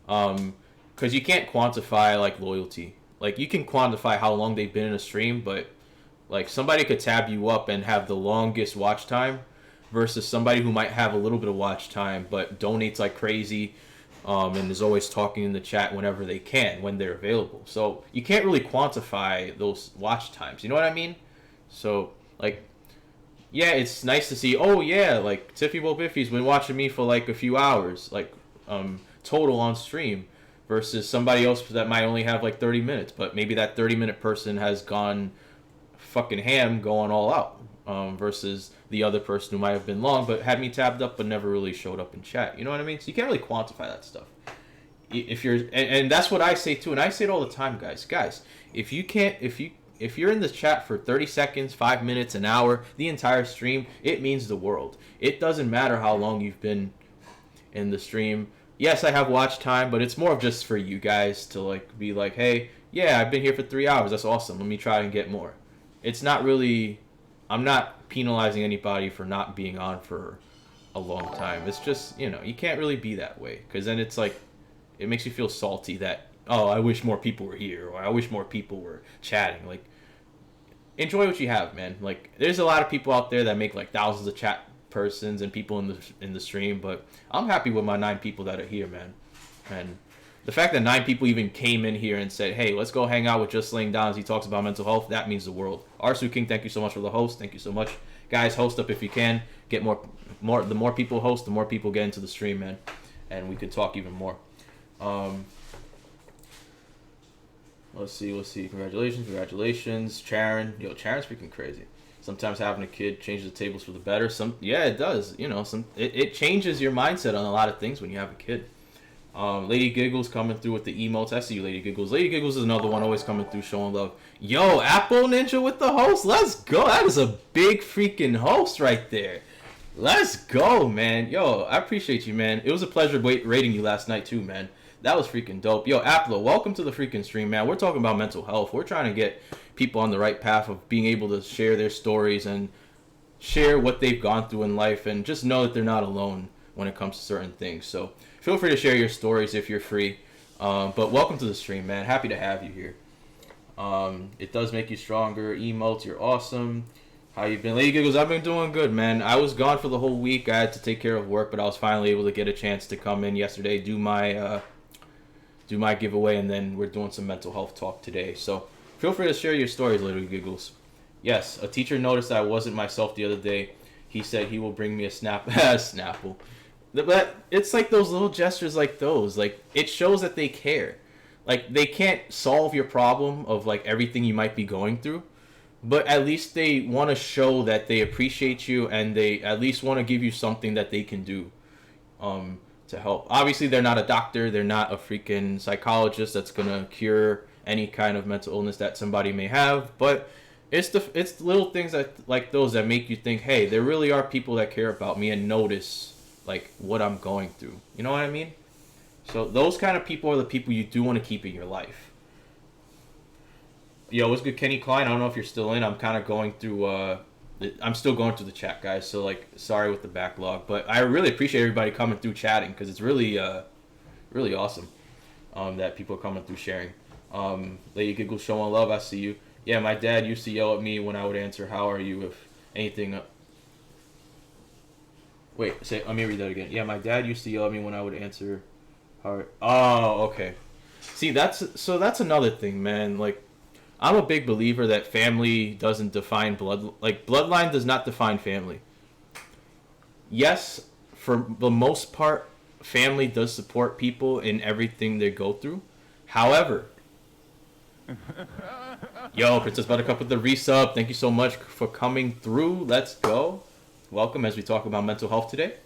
Because you can't quantify, like, loyalty. Like, you can quantify how long they've been in a stream, but, like, somebody could tab you up and have the longest watch time versus somebody who might have a little bit of watch time but donates like crazy, and is always talking in the chat whenever they can, when they're available. So you can't really quantify those watch times. You know what I mean? So, like, yeah, it's nice to see, oh yeah, like, Tiffy Bo Biffy's been watching me for like a few hours, like, total on stream, versus somebody else that might only have like 30 minutes, but maybe that 30-minute person has gone fucking ham, going all out, versus the other person who might have been long but had me tabbed up but never really showed up in chat. You know what I mean? So you can't really quantify that stuff. If you're, and that's what I say too, and I say it all the time, guys. If you're in the chat for 30 seconds, 5 minutes, an hour, the entire stream, it means the world. It doesn't matter how long you've been in the stream. Yes, I have watch time, but it's more of just for you guys to like be like, hey, yeah, I've been here for 3 hours. That's awesome. Let me try and get more. It's not really, I'm not penalizing anybody for not being on for a long time. It's just, you can't really be that way, because then it's like, it makes you feel salty that, oh, I wish more people were here, or I wish more people were chatting. Like, enjoy what you have, man. Like, there's a lot of people out there that make like thousands of chat persons and people in the stream, but I'm happy with my 9 people that are here, man. And the fact that 9 people even came in here and said, hey, let's go hang out with Just Laying Down as he talks about mental health, that means the world. Arsu King, thank you so much for the host. Thank you so much. Guys, host up if you can. Get more. The more people host, the more people get into the stream, man. And we can talk even more. Let's see. Congratulations. Charon. Yo, Charon's freaking crazy. Sometimes having a kid changes the tables for the better. Yeah, it does. It changes your mindset on a lot of things when you have a kid. Lady Giggles coming through with the emotes. I see you, Lady Giggles. Lady Giggles is another one always coming through showing love. Yo, Apple Ninja with the host. Let's go. That is a big freaking host right there. Let's go, man. Yo, I appreciate you, man. It was a pleasure rating you last night too, man. That was freaking dope. Yo, Apple, welcome to the freaking stream, man. We're talking about mental health. We're trying to get people on the right path of being able to share their stories and share what they've gone through in life, and just know that they're not alone when it comes to certain things. So feel free to share your stories if you're free. But welcome to the stream, man. Happy to have you here. It does make you stronger. Emotes, you're awesome. How you been? Lady Giggles, I've been doing good, man. I was gone for the whole week. I had to take care of work, but I was finally able to get a chance to come in yesterday, do my giveaway, and then we're doing some mental health talk today. So feel free to share your stories, Lady Giggles. Yes, a teacher noticed I wasn't myself the other day. He said he will bring me a Snapple. But it's like those little gestures like those. Like, it shows that they care. Like, they can't solve your problem of, like, everything you might be going through. But at least they want to show that they appreciate you, and they at least want to give you something that they can do to help. Obviously, they're not a doctor. They're not a freaking psychologist that's going to cure any kind of mental illness that somebody may have. But it's the little things that like those that make you think, hey, there really are people that care about me and notice like what I'm going through. You know what I mean? So those kind of people are the people you do want to keep in your life. Yo, what's good, Kenny Klein? I don't know if you're still in. I'm kind of going through. I'm still going through the chat, guys. So like, sorry with the backlog, but I really appreciate everybody coming through chatting, because it's really, really awesome that people are coming through sharing. Lady Giggle showing love. I see you. Yeah, my dad used to yell at me when I would answer "How are you?" if anything. Wait, let me read that again. Yeah, my dad used to yell at me when I would answer hard. Oh, okay. See, that's another thing, man. Like, I'm a big believer that family doesn't define bloodline does not define family. Yes, for the most part, family does support people in everything they go through. However, yo, Princess Buttercup with the resub. Thank you so much for coming through. Let's go. Welcome as we talk about mental health today.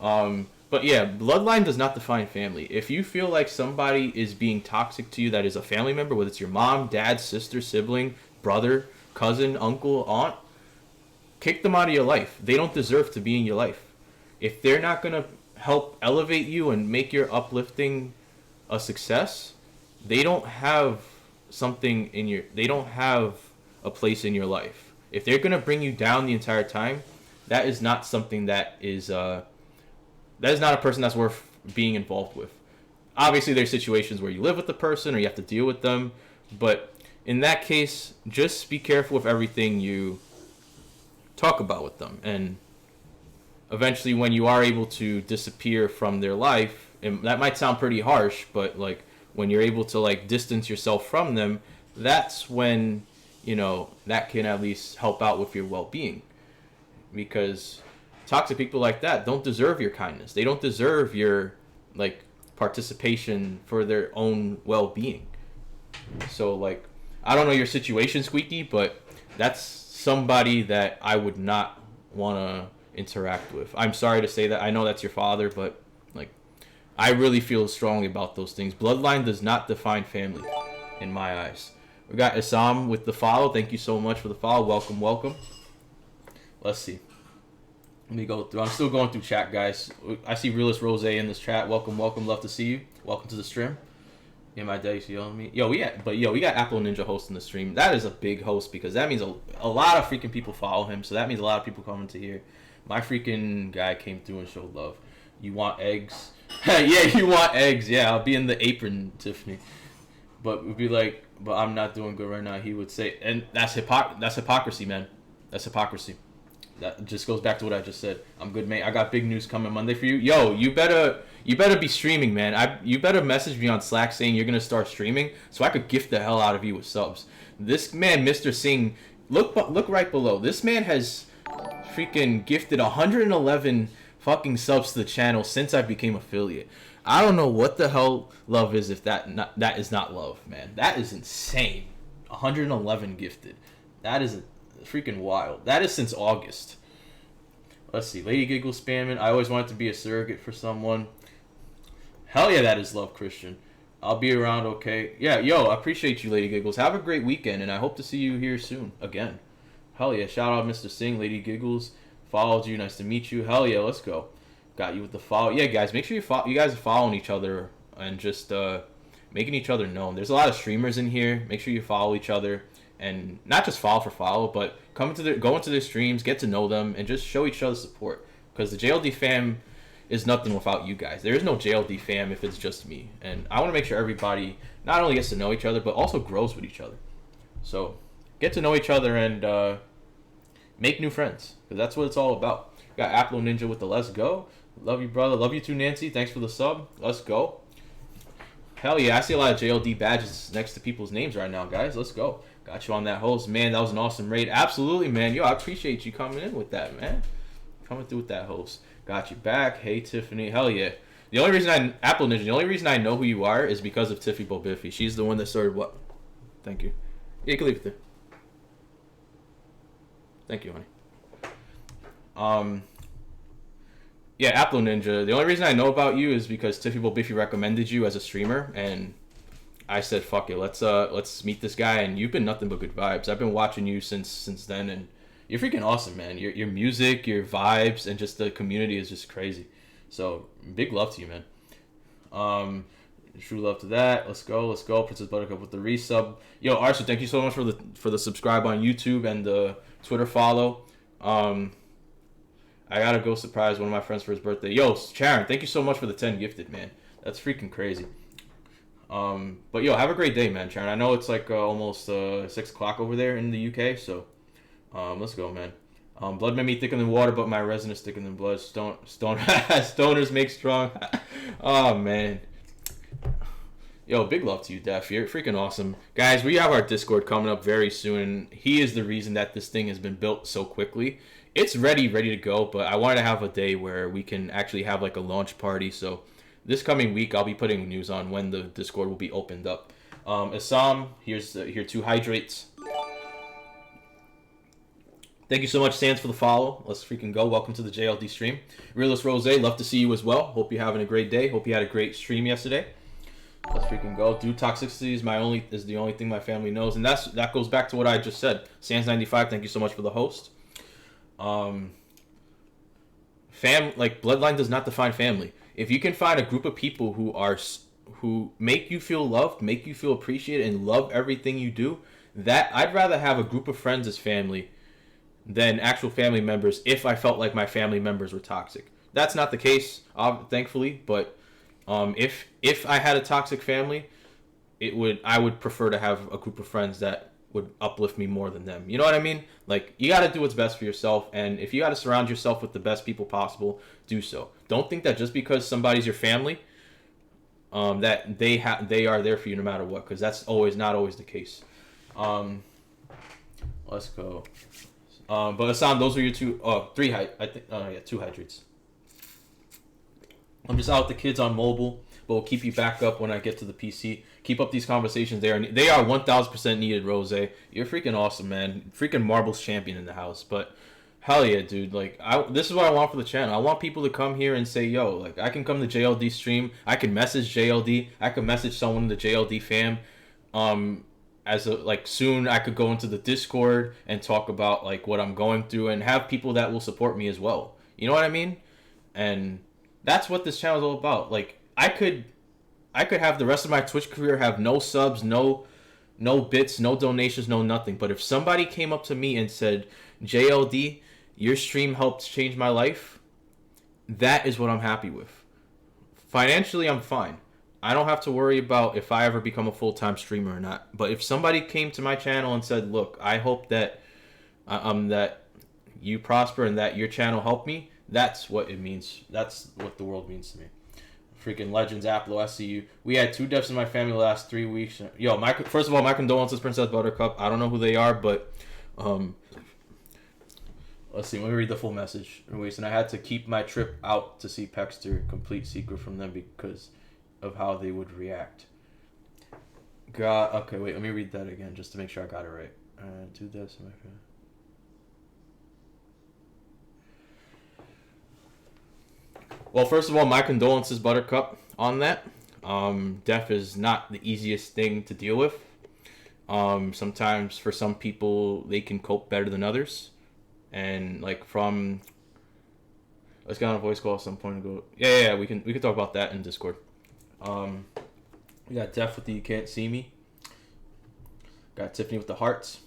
But yeah, bloodline does not define family. If you feel like somebody is being toxic to you that is a family member, whether it's your mom, dad, sister, sibling, brother, cousin, uncle, aunt, kick them out of your life. They don't deserve to be in your life. If they're not going to help elevate you and make your uplifting a success, they don't have they don't have a place in your life. If they're going to bring you down the entire time, that is not something that is not a person that's worth being involved with. Obviously, there's situations where you live with the person or you have to deal with them, but in that case, just be careful with everything you talk about with them. And eventually, when you are able to disappear from their life, and that might sound pretty harsh, but like when you're able to like distance yourself from them, that's when, that can at least help out with your well-being. Because toxic people like that don't deserve your kindness. They don't deserve your like participation for their own well-being. So like, I don't know your situation, Squeaky, but that's somebody that I would not want to interact with. I'm sorry to say that. I know that's your father, but like, I really feel strongly about those things. Bloodline does not define family in my eyes. We got Isam with the follow. Thank you so much for the follow. Welcome, welcome. Let's see. Let me go through. I'm still going through chat, guys. I see Realist Rose in this chat. Welcome, welcome. Love to see you. Welcome to the stream. Yeah, my dad used to yell at me. We got Apple Ninja hosting the stream. That is a big host because that means a lot of freaking people follow him. So that means a lot of people coming to here. My freaking guy came through and showed love. You want eggs? Yeah, you want eggs. Yeah, I'll be in the apron, Tiffany. But we'd be like, but I'm not doing good right now. He would say, and that's hypocrisy, man. That's hypocrisy. That just goes back to what I just said. I'm good, mate. I got big news coming Monday for you. Yo, you better be streaming, man. You better message me on Slack saying you're gonna start streaming so I could gift the hell out of you with subs. This man, Mr. Singh, look right below. This man has freaking gifted 111 fucking subs to the channel since I became affiliate. I don't know what the hell love is if that is not love, man. That is insane. 111 gifted. That is freaking wild. That is since August. Let's see. Lady Giggle spamming. I always wanted to be a surrogate for someone. Hell yeah, that is love, Christian. I'll be around, okay? Yeah, yo, I appreciate you, Lady Giggles. Have a great weekend, and I hope to see you here soon again. Hell yeah. Shout out Mr. Singh, Lady Giggles. Followed you. Nice to meet you. Hell yeah, let's go. Got you with the follow. Yeah, guys, make sure you guys are following each other and just making each other known. There's a lot of streamers in here. Make sure you follow each other. And not just follow, but go into their streams, get to know them, and just show each other support. Because the JLD fam is nothing without you guys. There is no JLD fam if it's just me. And I want to make sure everybody not only gets to know each other, but also grows with each other. So get to know each other and make new friends. Because that's what it's all about. Got Apple Ninja with the let's go. Love you, brother. Love you too, Nancy. Thanks for the sub. Let's go. Hell yeah, I see a lot of JLD badges next to people's names right now, guys. Let's go. Got you on that host. Man, that was an awesome raid. Absolutely, man. Yo, I appreciate you coming in with that, man. Coming through with that host. Got you back. Hey, Tiffany. Hell yeah. The only reason I know who you are is because of Tiffy Bobiffy. She's the one that started what? Thank you. Yeah, you can leave it there. Thank you, honey. Yeah, Apple Ninja. The only reason I know about you is because Tiffy Bobiffy recommended you as a streamer, and I said, "Fuck it, let's meet this guy." And you've been nothing but good vibes. I've been watching you since then, and you're freaking awesome, man. Your music, your vibes, and just the community is just crazy. So big love to you, man. True love to that. Let's go. Princess Buttercup with the resub. Yo, Arsu, thank you so much for the subscribe on YouTube and the Twitter follow. I gotta go surprise one of my friends for his birthday. Yo, Sharon, thank you so much for the 10 gifted, man. That's freaking crazy. But yo, have a great day, man, Sharon. I know it's like almost 6 o'clock over there in the UK, so let's go, man. Blood made me thicker than water, but my resin is thicker than blood. Stoners make strong. Oh, man. Yo, big love to you, Def. You're freaking awesome. Guys, we have our Discord coming up very soon. He is the reason that this thing has been built so quickly. It's ready to go, but I wanted to have a day where we can actually have like a launch party. So this coming week, I'll be putting news on when the Discord will be opened up. Assam, here 2 hydrates. Thank you so much, Sans, for the follow. Let's freaking go. Welcome to the JLD stream. Realist Rose, love to see you as well. Hope you're having a great day. Hope you had a great stream yesterday. Let's freaking go. Dude, toxicity is the only thing my family knows, and that goes back to what I just said. Sans95, thank you so much for the host. Bloodline does not define family. If you can find a group of people who make you feel loved, make you feel appreciated, and love everything you do, that I'd rather have a group of friends as family than actual family members if I felt like my family members were toxic. That's not the case, thankfully, but if I had a toxic family, I would prefer to have a group of friends that would uplift me more than them. You know what I mean? Like, you got to do what's best for yourself, and if you got to surround yourself with the best people possible, do so. Don't think that just because somebody's your family, that they are there for you no matter what, because that's not always the case. Let's go. But Assam, those were your 2 hydrates. I'm just out with the kids on mobile, but we'll keep you back up when I get to the PC. Keep up these conversations. They are 1,000% needed, Rose. You're freaking awesome, man. Freaking marbles champion in the house. But hell yeah, dude. Like, this is what I want for the channel. I want people to come here and say, yo, like, I can come to JLD stream. I can message JLD. I can message someone in the JLD fam. Soon I could go into the Discord and talk about like what I'm going through and have people that will support me as well. You know what I mean? And that's what this channel is all about. Like, I could have the rest of my Twitch career have no subs, no bits, no donations, no nothing. But if somebody came up to me and said, JLD, your stream helped change my life, that is what I'm happy with. Financially, I'm fine. I don't have to worry about if I ever become a full-time streamer or not. But if somebody came to my channel and said, look, I hope that that you prosper and that your channel helped me, that's what it means. That's what the world means to me. Freaking legends, Apple, I see you. We had 2 deaths in my family the last 3 weeks. Yo, first of all, my condolences, Princess Buttercup. I don't know who they are, but let's see. Let me read the full message. And I had to keep my trip out to see Pexter, complete secret from them because of how they would react. God, okay, wait. Let me read that again just to make sure I got it right. 2 deaths in my family. Well, first of all, my condolences, Buttercup, on that. Death is not the easiest thing to deal with. Sometimes for some people, they can cope better than others. And let's get on a voice call at some point and go. Yeah, we can talk about that in Discord. We got Death with the You Can't See Me. Got Tiffany with the hearts.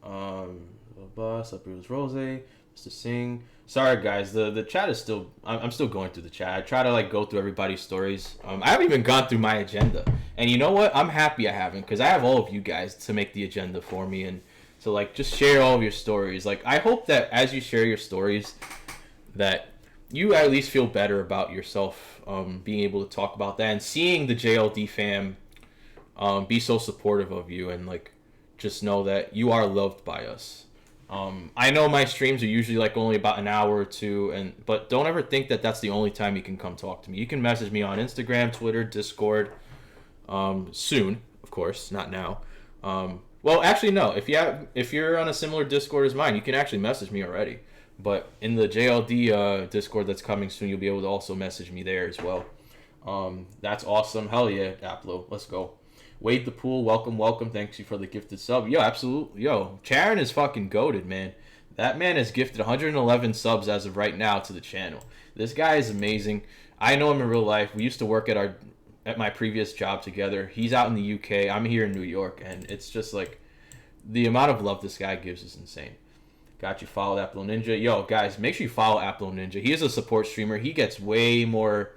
Boss, up here was Rose, Mr. Singh. Sorry guys, the chat is still. I'm still going through the chat. I try to go through everybody's stories. I haven't even gone through my agenda, and you know what? I'm happy I haven't, because I have all of you guys to make the agenda for me and to just share all of your stories. I hope that as you share your stories, that you at least feel better about yourself, being able to talk about that and seeing the JLD fam be so supportive of you and just know that you are loved by us. I know my streams are usually only about an hour or 2, but don't ever think that that's the only time you can come talk to me. You can message me on Instagram, Twitter, Discord, soon, of course, not now. Well, actually, no. If you're on a similar Discord as mine, you can actually message me already. But in the JLD Discord that's coming soon, you'll be able to also message me there as well. That's awesome. Hell yeah, Aplo. Let's go. Wade the Pool, welcome. Thanks you for the gifted sub. Yo, absolutely. Yo, Charon is fucking goated, man. That man has gifted 111 subs as of right now to the channel. This guy is amazing. I know him in real life. We used to work at my previous job together. He's out in the UK. I'm here in New York, and it's just the amount of love this guy gives is insane. Got you followed Aplo Ninja. Yo, guys, make sure you follow Aplo Ninja. He is a support streamer. He gets way more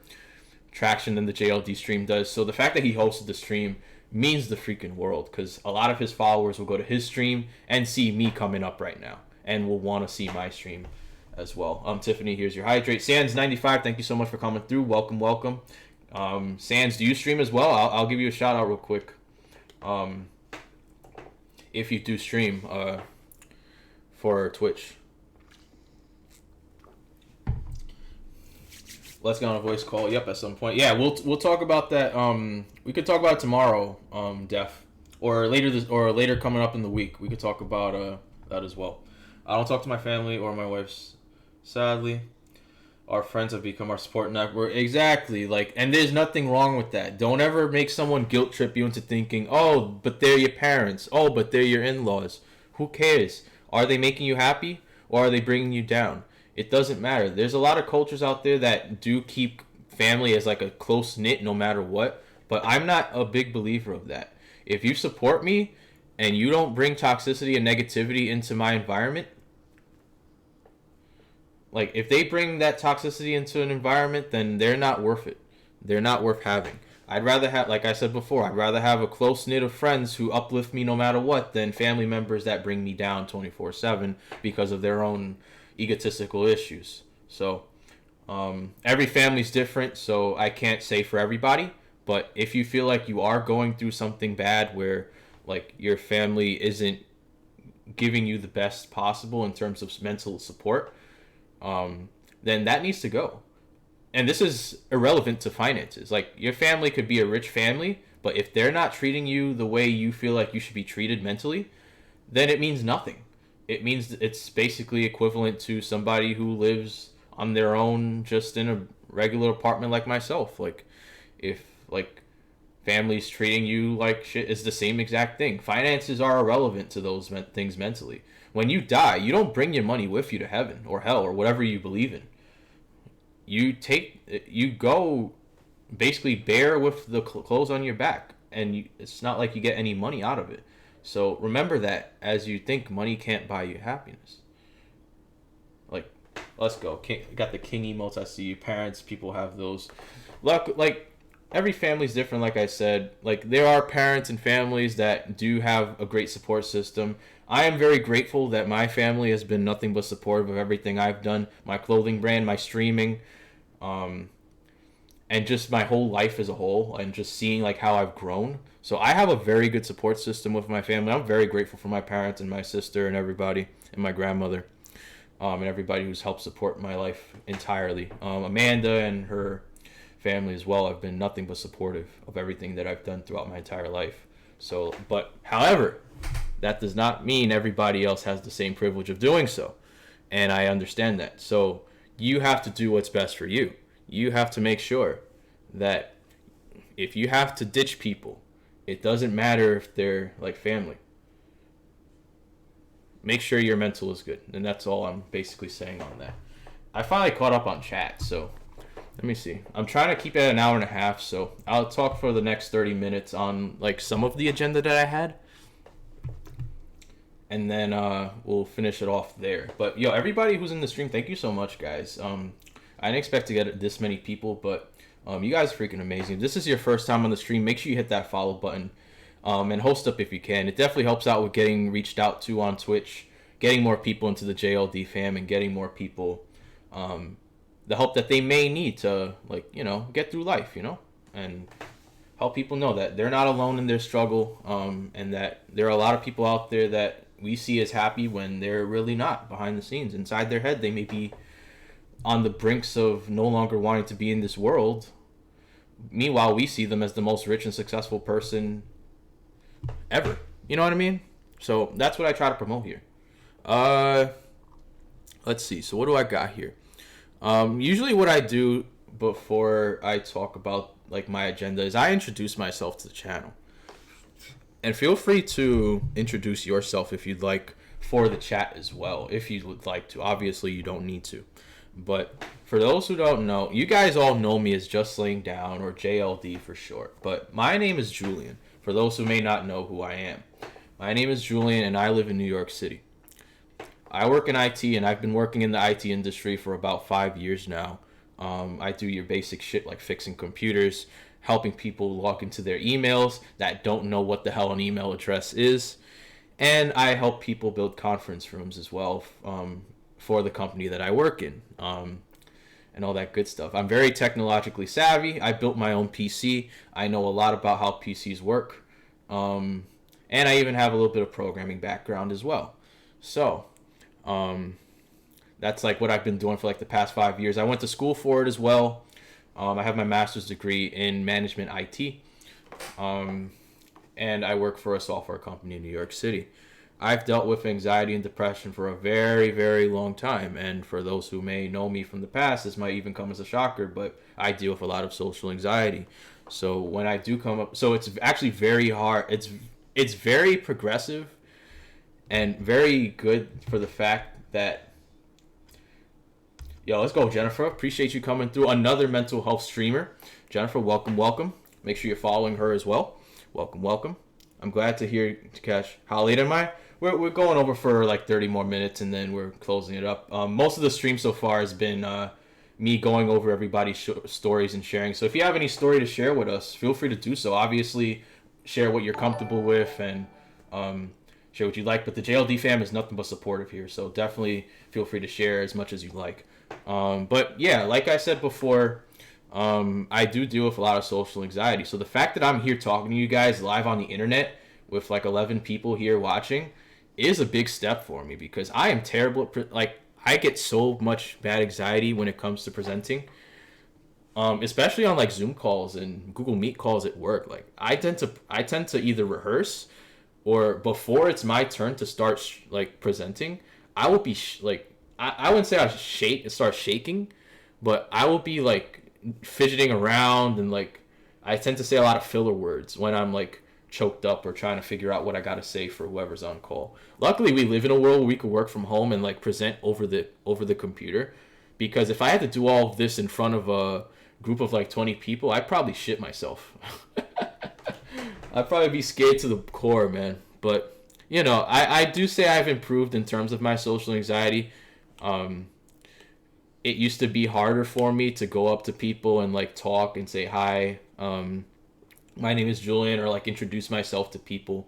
traction than the JLD stream does. So the fact that he hosted the stream means the freaking world, because a lot of his followers will go to his stream and see me coming up right now. and will want to see my stream as well. Tiffany, here's your hydrate. Sands95, thank you so much for coming through. Welcome. Sands, do you stream as well? I'll give you a shout out real quick. If you do stream for Twitch. Let's get on a voice call. Yep, at some point. Yeah, we'll talk about that. We could talk about it tomorrow, Def, or later coming up in the week. We could talk about that as well. I don't talk to my family or my wife's. Sadly, our friends have become our support network. Exactly. And there's nothing wrong with that. Don't ever make someone guilt trip you into thinking, oh, but they're your parents. Oh, but they're your in-laws. Who cares? Are they making you happy or are they bringing you down? It doesn't matter. There's a lot of cultures out there that do keep family as a close knit no matter what, but I'm not a big believer of that. If you support me and you don't bring toxicity and negativity into my environment, if they bring that toxicity into an environment, then they're not worth it. They're not worth having. I'd rather have, like I said before, I'd rather have a close knit of friends who uplift me no matter what than family members that bring me down 24/7 because of their own egotistical issues. So every family's different, so I can't say for everybody, but if you feel like you are going through something bad where your family isn't giving you the best possible in terms of mental support, then that needs to go. And this is irrelevant to finances. Your family could be a rich family, but if they're not treating you the way you feel like you should be treated mentally, then it means nothing. It means it's basically equivalent to somebody who lives on their own just in a regular apartment like myself. If families treating you like shit is the same exact thing. Finances are irrelevant to those things mentally. When you die, you don't bring your money with you to heaven or hell or whatever you believe in. You go basically bare with the clothes on your back, and it's not like you get any money out of it. So remember that as you think money can't buy you happiness. Let's go. Got the king emotes. I see you. Parents, people have those. Look, every family's different, like I said. There are parents and families that do have a great support system. I am very grateful that my family has been nothing but supportive of everything I've done. My clothing brand, my streaming, and just my whole life as a whole, and just seeing how I've grown. So I have a very good support system with my family. I'm very grateful for my parents and my sister and everybody, and my grandmother, and everybody who's helped support my life entirely. Amanda and her family as well have been nothing but supportive of everything that I've done throughout my entire life. So, however, that does not mean everybody else has the same privilege of doing so. And I understand that. So you have to do what's best for you. You have to make sure that if you have to ditch people, it doesn't matter if they're family. Make sure your mental is good. And that's all I'm basically saying on that. I finally caught up on chat, so let me see. I'm trying to keep it an hour and a half, so I'll talk for the next 30 minutes on some of the agenda that I had. And then we'll finish it off there. But everybody who's in the stream, thank you so much, guys. I didn't expect to get this many people, but you guys are freaking amazing. If this is your first time on the stream, make sure you hit that follow button. And host up if you can. It definitely helps out with getting reached out to on Twitch, getting more people into the JLD fam, and getting more people the help that they may need to get through life, and help people know that they're not alone in their struggle, and that there are a lot of people out there that we see as happy when they're really not. Behind the scenes, inside their head, they may be on the brinks of no longer wanting to be in this world. Meanwhile, we see them as the most rich and successful person ever. You know what I mean? So that's what I try to promote here. Let's see. So what do I got here? Usually what I do before I talk about my agenda is I introduce myself to the channel. And feel free to introduce yourself if you'd like for the chat as well, if you would like to. Obviously, you don't need to. But for those who don't know, you guys all know me as JustLayingDown, or JLD for short. But my name is Julian, for those who may not know who I am. My name is Julian, and I live in New York City. I work in IT, and I've been working in the IT industry for about 5 years now. I do your basic shit like fixing computers, helping people log into their emails that don't know what the hell an email address is, And I help people build conference rooms as well, for the company that I work in, and all that good stuff. I'm very technologically savvy. I built my own PC. I know a lot about how PCs work. And I even have a little bit of programming background as well. So, that's like what I've been doing for like the past 5 years. I went to school for it as well. I have my master's degree in management IT. And I work for a software company in New York City. I've dealt with anxiety and depression for a very, very long time. And for those who may know me from the past, this might even come as a shocker, but I deal with a lot of social anxiety. So when I do come up, so it's actually very hard. It's very progressive and very good for the fact that, yo, let's go, Jennifer. Appreciate you coming through. Another mental health streamer. Jennifer, welcome, welcome. Make sure you're following her as well. Welcome, welcome. I'm glad to hear, Takesh. How late am I? We're going over for like 30 more minutes, and then we're closing it up. Most of the stream so far has been me going over everybody's stories and sharing. So if you have any story to share with us, feel free to do so. Obviously, share what you're comfortable with and share what you like. But the JLD fam is nothing but supportive here, so definitely feel free to share as much as you like. But yeah, like I said before, I do deal with a lot of social anxiety. So the fact that I'm here talking to you guys live on the internet with like 11 people here watching is a big step for me, because I am terrible at I get so much bad anxiety when it comes to presenting, especially on like Zoom calls and Google Meet calls at work. Like I tend to either rehearse, or before it's my turn to start presenting, I will be I wouldn't say I start shaking, but I will be like fidgeting around, and like I tend to say a lot of filler words when I'm like choked up or trying to figure out what I gotta say for whoever's on call. Luckily, we live in a world where we can work from home and like present over the computer, because if I had to do all of this in front of a group of like 20 people, I'd probably shit myself. I'd probably be scared to the core, man. But you know, I do say I've improved in terms of my social anxiety. It used to be harder for me to go up to people and like talk and say hi. My name is Julian, or like introduce myself to people.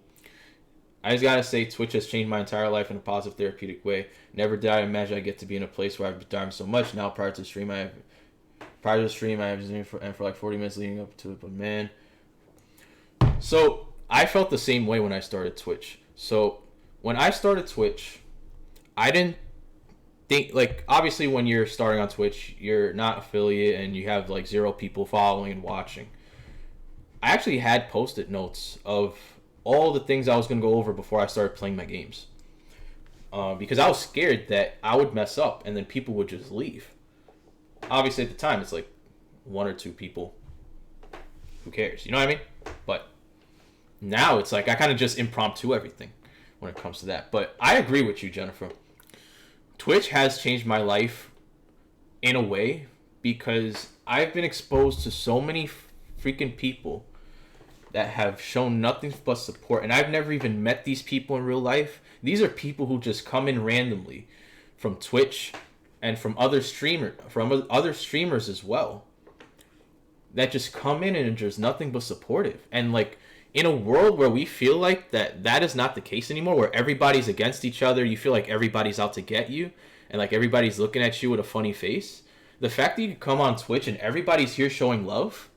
I just gotta say, Twitch has changed my entire life in a positive, therapeutic way. Never did I imagine I'd get to be in a place where I've been diving so much. Now, prior to the stream, I was doing for like 40 minutes leading up to it. But man, so I felt the same way when I started Twitch. So when I started Twitch, I didn't think, like, obviously when you're starting on Twitch, you're not affiliate and you have like 0 people following and watching. I actually had post-it notes of all the things I was going to go over before I started playing my games. Because I was scared that I would mess up and then people would just leave. Obviously at the time, it's like 1 or 2 people. Who cares? You know what I mean? But now it's like I kind of just impromptu everything when it comes to that. But I agree with you, Jennifer. Twitch has changed my life in a way, because I've been exposed to so many freaking people that have shown nothing but support, and I've never even met these people in real life. These are people who just come in randomly from Twitch and from other streamers as well, that just come in and are just nothing but supportive. And like, in a world where we feel like that is not the case anymore, where everybody's against each other, you feel like everybody's out to get you, and like everybody's looking at you with a funny face. The fact that you can come on Twitch and everybody's here showing love,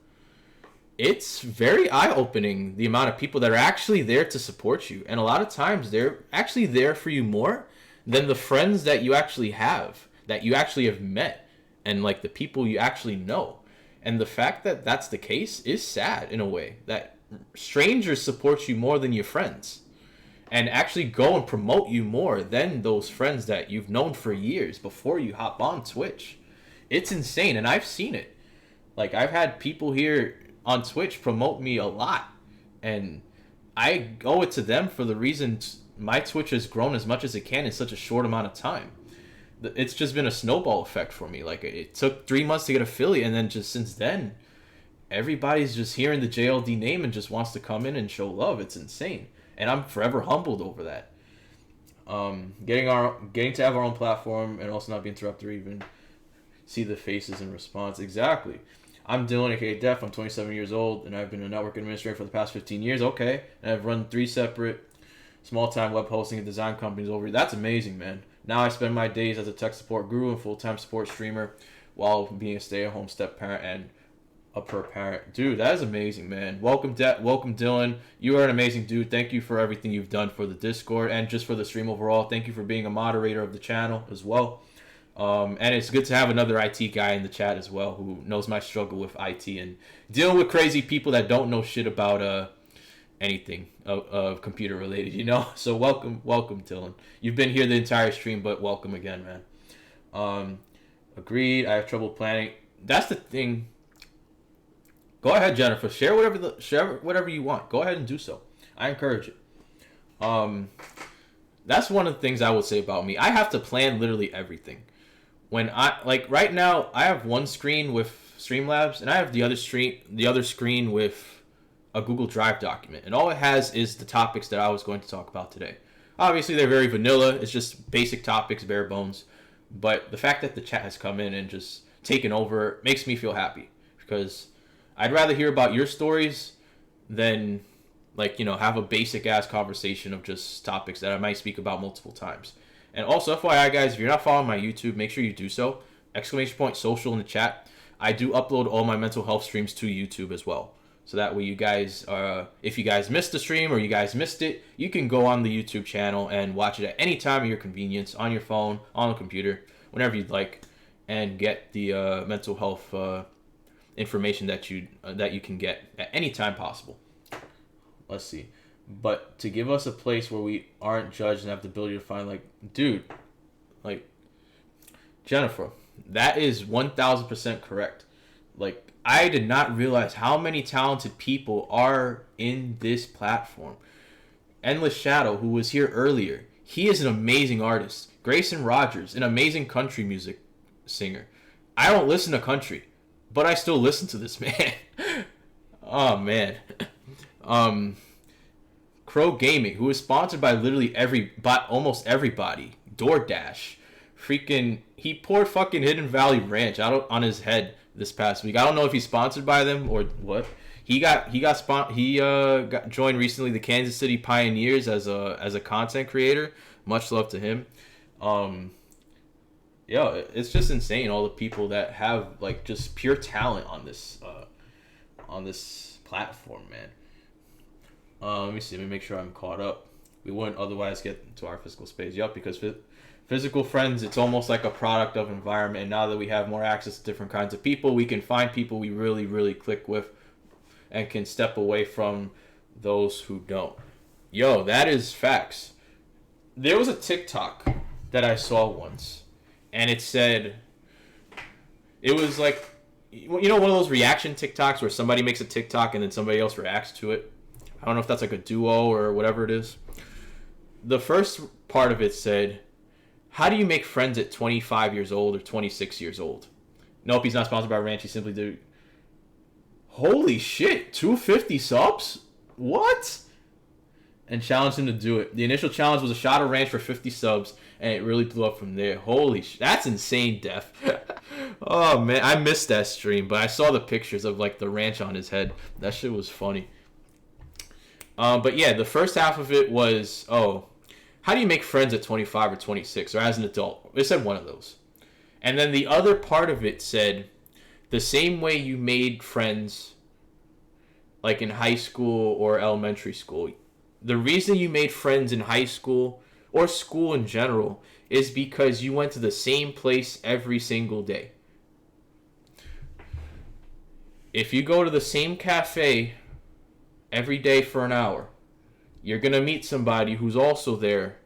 it's very eye-opening, the amount of people that are actually there to support you. And a lot of times they're actually there for you more than the friends that you actually have met, and like the people you actually know. And the fact that that's the case is sad in a way, that strangers support you more than your friends, and actually go and promote you more than those friends that you've known for years before you hop on Twitch. It's insane, and I've seen it. Like, I've had people here on Twitch promote me a lot, and I owe it to them for the reason my Twitch has grown as much as it can in such a short amount of time. It's just been a snowball effect for me. Like, it took 3 months to get affiliate, and then just since then, everybody's just hearing the JLD name and just wants to come in and show love. It's insane, and I'm forever humbled over that. Getting to have our own platform and also not be interrupted or even see the faces in response. Exactly. I'm Dylan, aka Def. I'm 27 years old, and I've been a network administrator for the past 15 years. Okay, and I've run 3 separate small-time web hosting and design companies over. That's amazing, man. Now I spend my days as a tech support guru and full-time support streamer while being a stay-at-home step-parent and a per parent. Dude, that is amazing, man. Welcome, welcome, Dylan. You are an amazing dude. Thank you for everything you've done for the Discord and just for the stream overall. Thank you for being a moderator of the channel as well. And it's good to have another IT guy in the chat as well who knows my struggle with IT and dealing with crazy people that don't know shit about anything of computer related, you know? So welcome, Dylan. You've been here the entire stream, but welcome again, man. Agreed. I have trouble planning. That's the thing. Go ahead, Jennifer. Share whatever you want. Go ahead and do so. I encourage it. That's one of the things I would say about me. I have to plan literally everything. When right now, I have one screen with Streamlabs, and I have the other screen with a Google Drive document, and all it has is the topics that I was going to talk about today. Obviously, they're very vanilla. It's just basic topics, bare bones. But the fact that the chat has come in and just taken over makes me feel happy, because I'd rather hear about your stories than have a basic ass conversation of just topics that I might speak about multiple times. And also, FYI, guys, if you're not following my YouTube, make sure you do so. ! Social in the chat. I do upload all my mental health streams to YouTube as well. So that way you guys, if you guys missed the stream or you guys missed it, you can go on the YouTube channel and watch it at any time of your convenience, on your phone, on the computer, whenever you'd like, and get the mental health information that you can get at any time possible. Let's see. But to give us a place where we aren't judged and have the ability to find, dude, Jennifer, that is 1,000% correct. I did not realize how many talented people are in this platform. Endless Shadow, who was here earlier, he is an amazing artist. Grayson Rogers, an amazing country music singer. I don't listen to country, but I still listen to this man. Oh, man. Crow Gaming, who is sponsored by literally almost everybody. DoorDash. He poured fucking Hidden Valley Ranch out on his head this past week. I don't know if he's sponsored by them or what. He got joined recently the Kansas City Pioneers as a content creator. Much love to him. It's just insane, all the people that have just pure talent on this platform, man. Let me see. Let me make sure I'm caught up. We wouldn't otherwise get to our physical space. Yep, because physical friends, it's almost like a product of environment. And now that we have more access to different kinds of people, we can find people we really, really click with and can step away from those who don't. Yo, that is facts. There was a TikTok that I saw once, and it said, it was one of those reaction TikToks where somebody makes a TikTok and then somebody else reacts to it. I don't know if that's a duo or whatever it is. The first part of it said, how do you make friends at 25 years old or 26 years old? Nope, he's not sponsored by Ranch. He simply did. Holy shit, 250 subs? What? And challenged him to do it. The initial challenge was a shot of ranch for 50 subs, and it really blew up from there. Holy shit, that's insane, Def. Oh, man, I missed that stream, but I saw the pictures of, the ranch on his head. That shit was funny. But yeah, the first half of it was, how do you make friends at 25 or 26 or as an adult? It said one of those. And then the other part of it said, the same way you made friends in high school or elementary school. The reason you made friends in high school or school in general is because you went to the same place every single day. If you go to the same cafe every day for an hour, you're going to meet somebody who's also there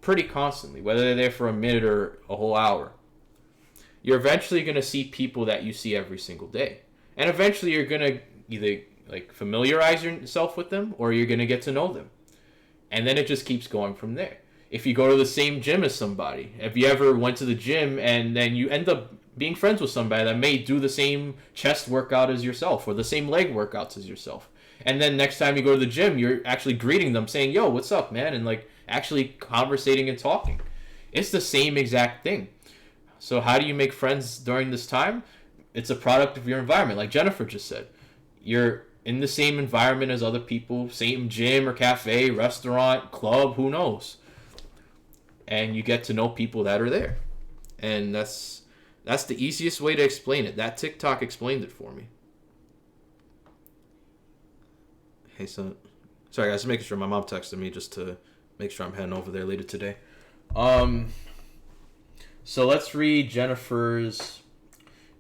pretty constantly, whether they're there for a minute or a whole hour. You're eventually going to see people that you see every single day. And eventually you're going to either familiarize yourself with them or you're going to get to know them. And then it just keeps going from there. If you go to the same gym as somebody, if you ever went to the gym and then you end up being friends with somebody that may do the same chest workout as yourself or the same leg workouts as yourself. And then next time you go to the gym, you're actually greeting them saying, yo, what's up, man? And actually conversating and talking. It's the same exact thing. So how do you make friends during this time? It's a product of your environment. Like Jennifer just said, you're in the same environment as other people, same gym or cafe, restaurant, club, who knows? And you get to know people that are there. And that's the easiest way to explain it. That TikTok explained it for me. Hey, son. Sorry, guys, making sure my mom texted me just to make sure I'm heading over there later today. So let's read Jennifer's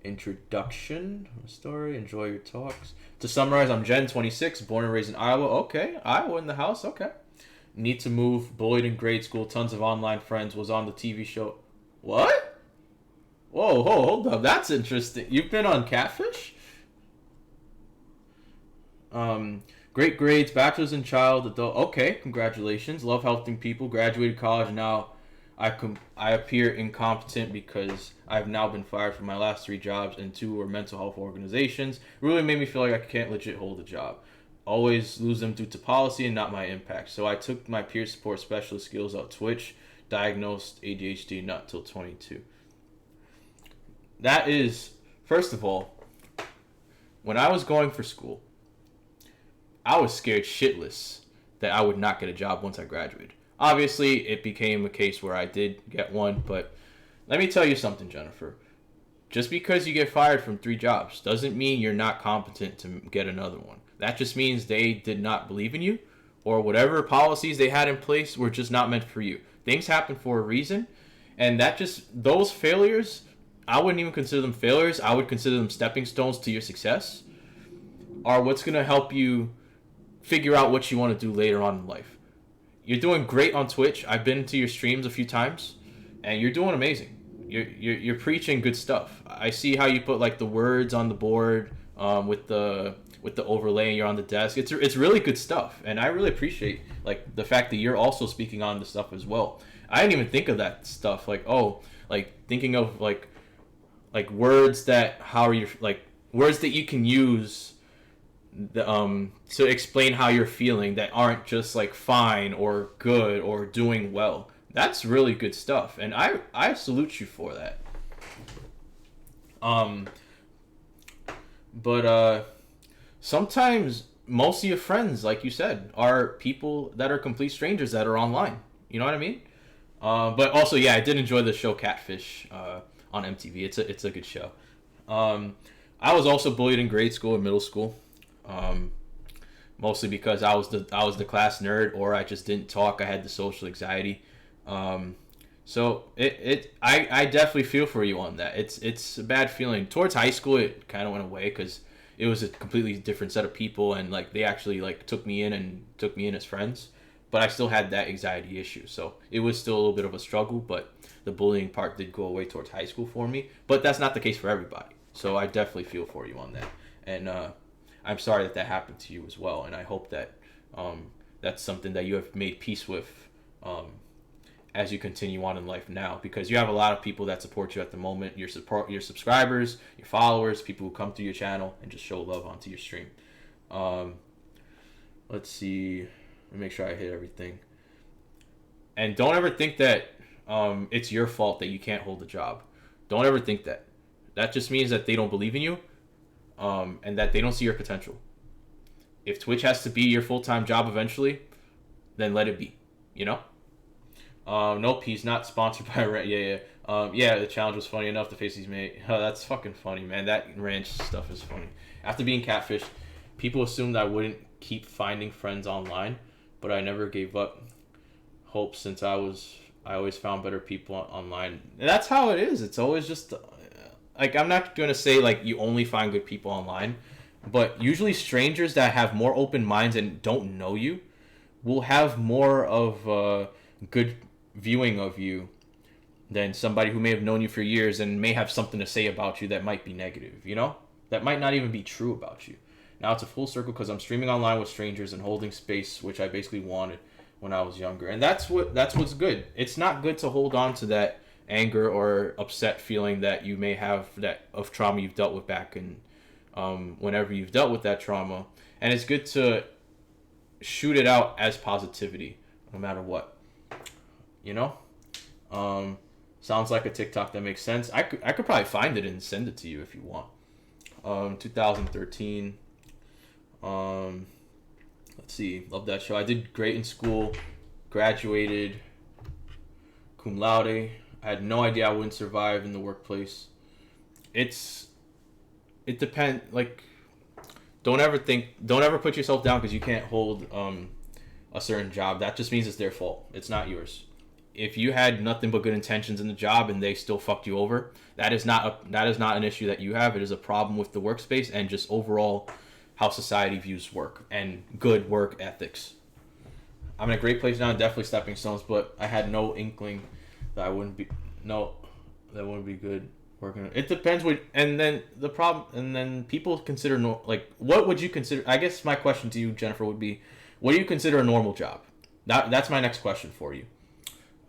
introduction story. Enjoy your talks. To summarize, I'm Jen, 26, born and raised in Iowa. Okay, Iowa in the house. Okay. Need to move. Bullied in grade school. Tons of online friends. Was on the TV show. What? Whoa, hold up. That's interesting. You've been on Catfish? Great grades, bachelor's in child, adult. Okay, congratulations. Love helping people. Graduated college. Now I appear incompetent because I've now been fired from my last 3 jobs, and 2 were mental health organizations. Really made me feel like I can't legit hold a job. Always lose them due to policy and not my impact. So I took my peer support specialist skills out Twitch. Diagnosed ADHD not till 22. That is, first of all, when I was going for school, I was scared shitless that I would not get a job once I graduated. Obviously, it became a case where I did get one, but let me tell you something, Jennifer. Just because you get fired from 3 jobs doesn't mean you're not competent to get another one. That just means they did not believe in you, or whatever policies they had in place were just not meant for you. Things happen for a reason, and those failures, I wouldn't even consider them failures. I would consider them stepping stones to your success, are what's going to help you figure out what you want to do later on in life. You're doing great on Twitch. I've been to your streams a few times, and you're doing amazing. You're preaching good stuff. I see how you put like the words on the board with the overlay, and you're on the desk. It's really good stuff, and I really appreciate like the fact that you're also speaking on this stuff as well. I didn't even think of that stuff. Like thinking of like words that words that you can use to explain how you're feeling that aren't just like fine or good or doing well. That's really good stuff, and I salute you for that. But sometimes most of your friends, like you said, are people that are complete strangers that are online. You know what I mean? But also, yeah, I did enjoy the show Catfish on MTV. It's a good show. I was also bullied in grade school and middle school. Mostly because I was the class nerd, or I just didn't talk. I had the social anxiety. So I definitely feel for you on that. It's a bad feeling. Towards high school, it kind of went away because it was a completely different set of people, and like they actually like took me in as friends. But I still had that anxiety issue, so it was still a little bit of a struggle. But the bullying part did go away towards high school for me. But that's not the case for everybody. So I definitely feel for you on that, and I'm sorry that happened to you as well. And I hope that that's something that you have made peace with as you continue on in life now, because you have a lot of people that support you at the moment. Your subscribers, your followers, people who come to your channel and just show love onto your stream. Let's see. Let me make sure I hit everything. And don't ever think that it's your fault that you can't hold a job. Don't ever think that. That just means that they don't believe in you, and that they don't see your potential. If Twitch has to be your full-time job eventually, then let it be. You know? Nope, he's not sponsored by Ranch. Yeah, the challenge was funny enough. The face he's made. Oh, that's fucking funny, man. That Ranch stuff is funny. After being catfished, people assumed I wouldn't keep finding friends online, but I never gave up hope since I always found better people online. And that's how it is. It's always just like, I'm not going to say like you only find good people online, but usually strangers that have more open minds and don't know you will have more of a good viewing of you than somebody who may have known you for years and may have something to say about you that might be negative, you know? That might not even be true about you. Now it's a full circle because I'm streaming online with strangers and holding space, which I basically wanted when I was younger. And that's what's good. It's not good to hold on to that anger or upset feeling that you may have that of trauma you've dealt with back in whenever you've dealt with that trauma. And it's good to shoot it out as positivity, no matter what. You know? Sounds like a TikTok that makes sense. I could probably find it and send it to you if you want. 2013. Um, let's see, love that show. I did great in school, graduated cum laude. I had no idea I wouldn't survive in the workplace. It depends. Like, don't ever put yourself down because you can't hold a certain job. That just means it's their fault. It's not yours. If you had nothing but good intentions in the job and they still fucked you over, that is not an issue that you have. It is a problem with the workspace and just overall how society views work and good work ethics. I'm in a great place now, definitely stepping stones, but I had no inkling that I wouldn't be that wouldn't be good working. It depends what, and then the problem, and then people consider like, what would you consider? I guess my question to you, Jennifer, would be, what do you consider a normal job? That's my next question for you.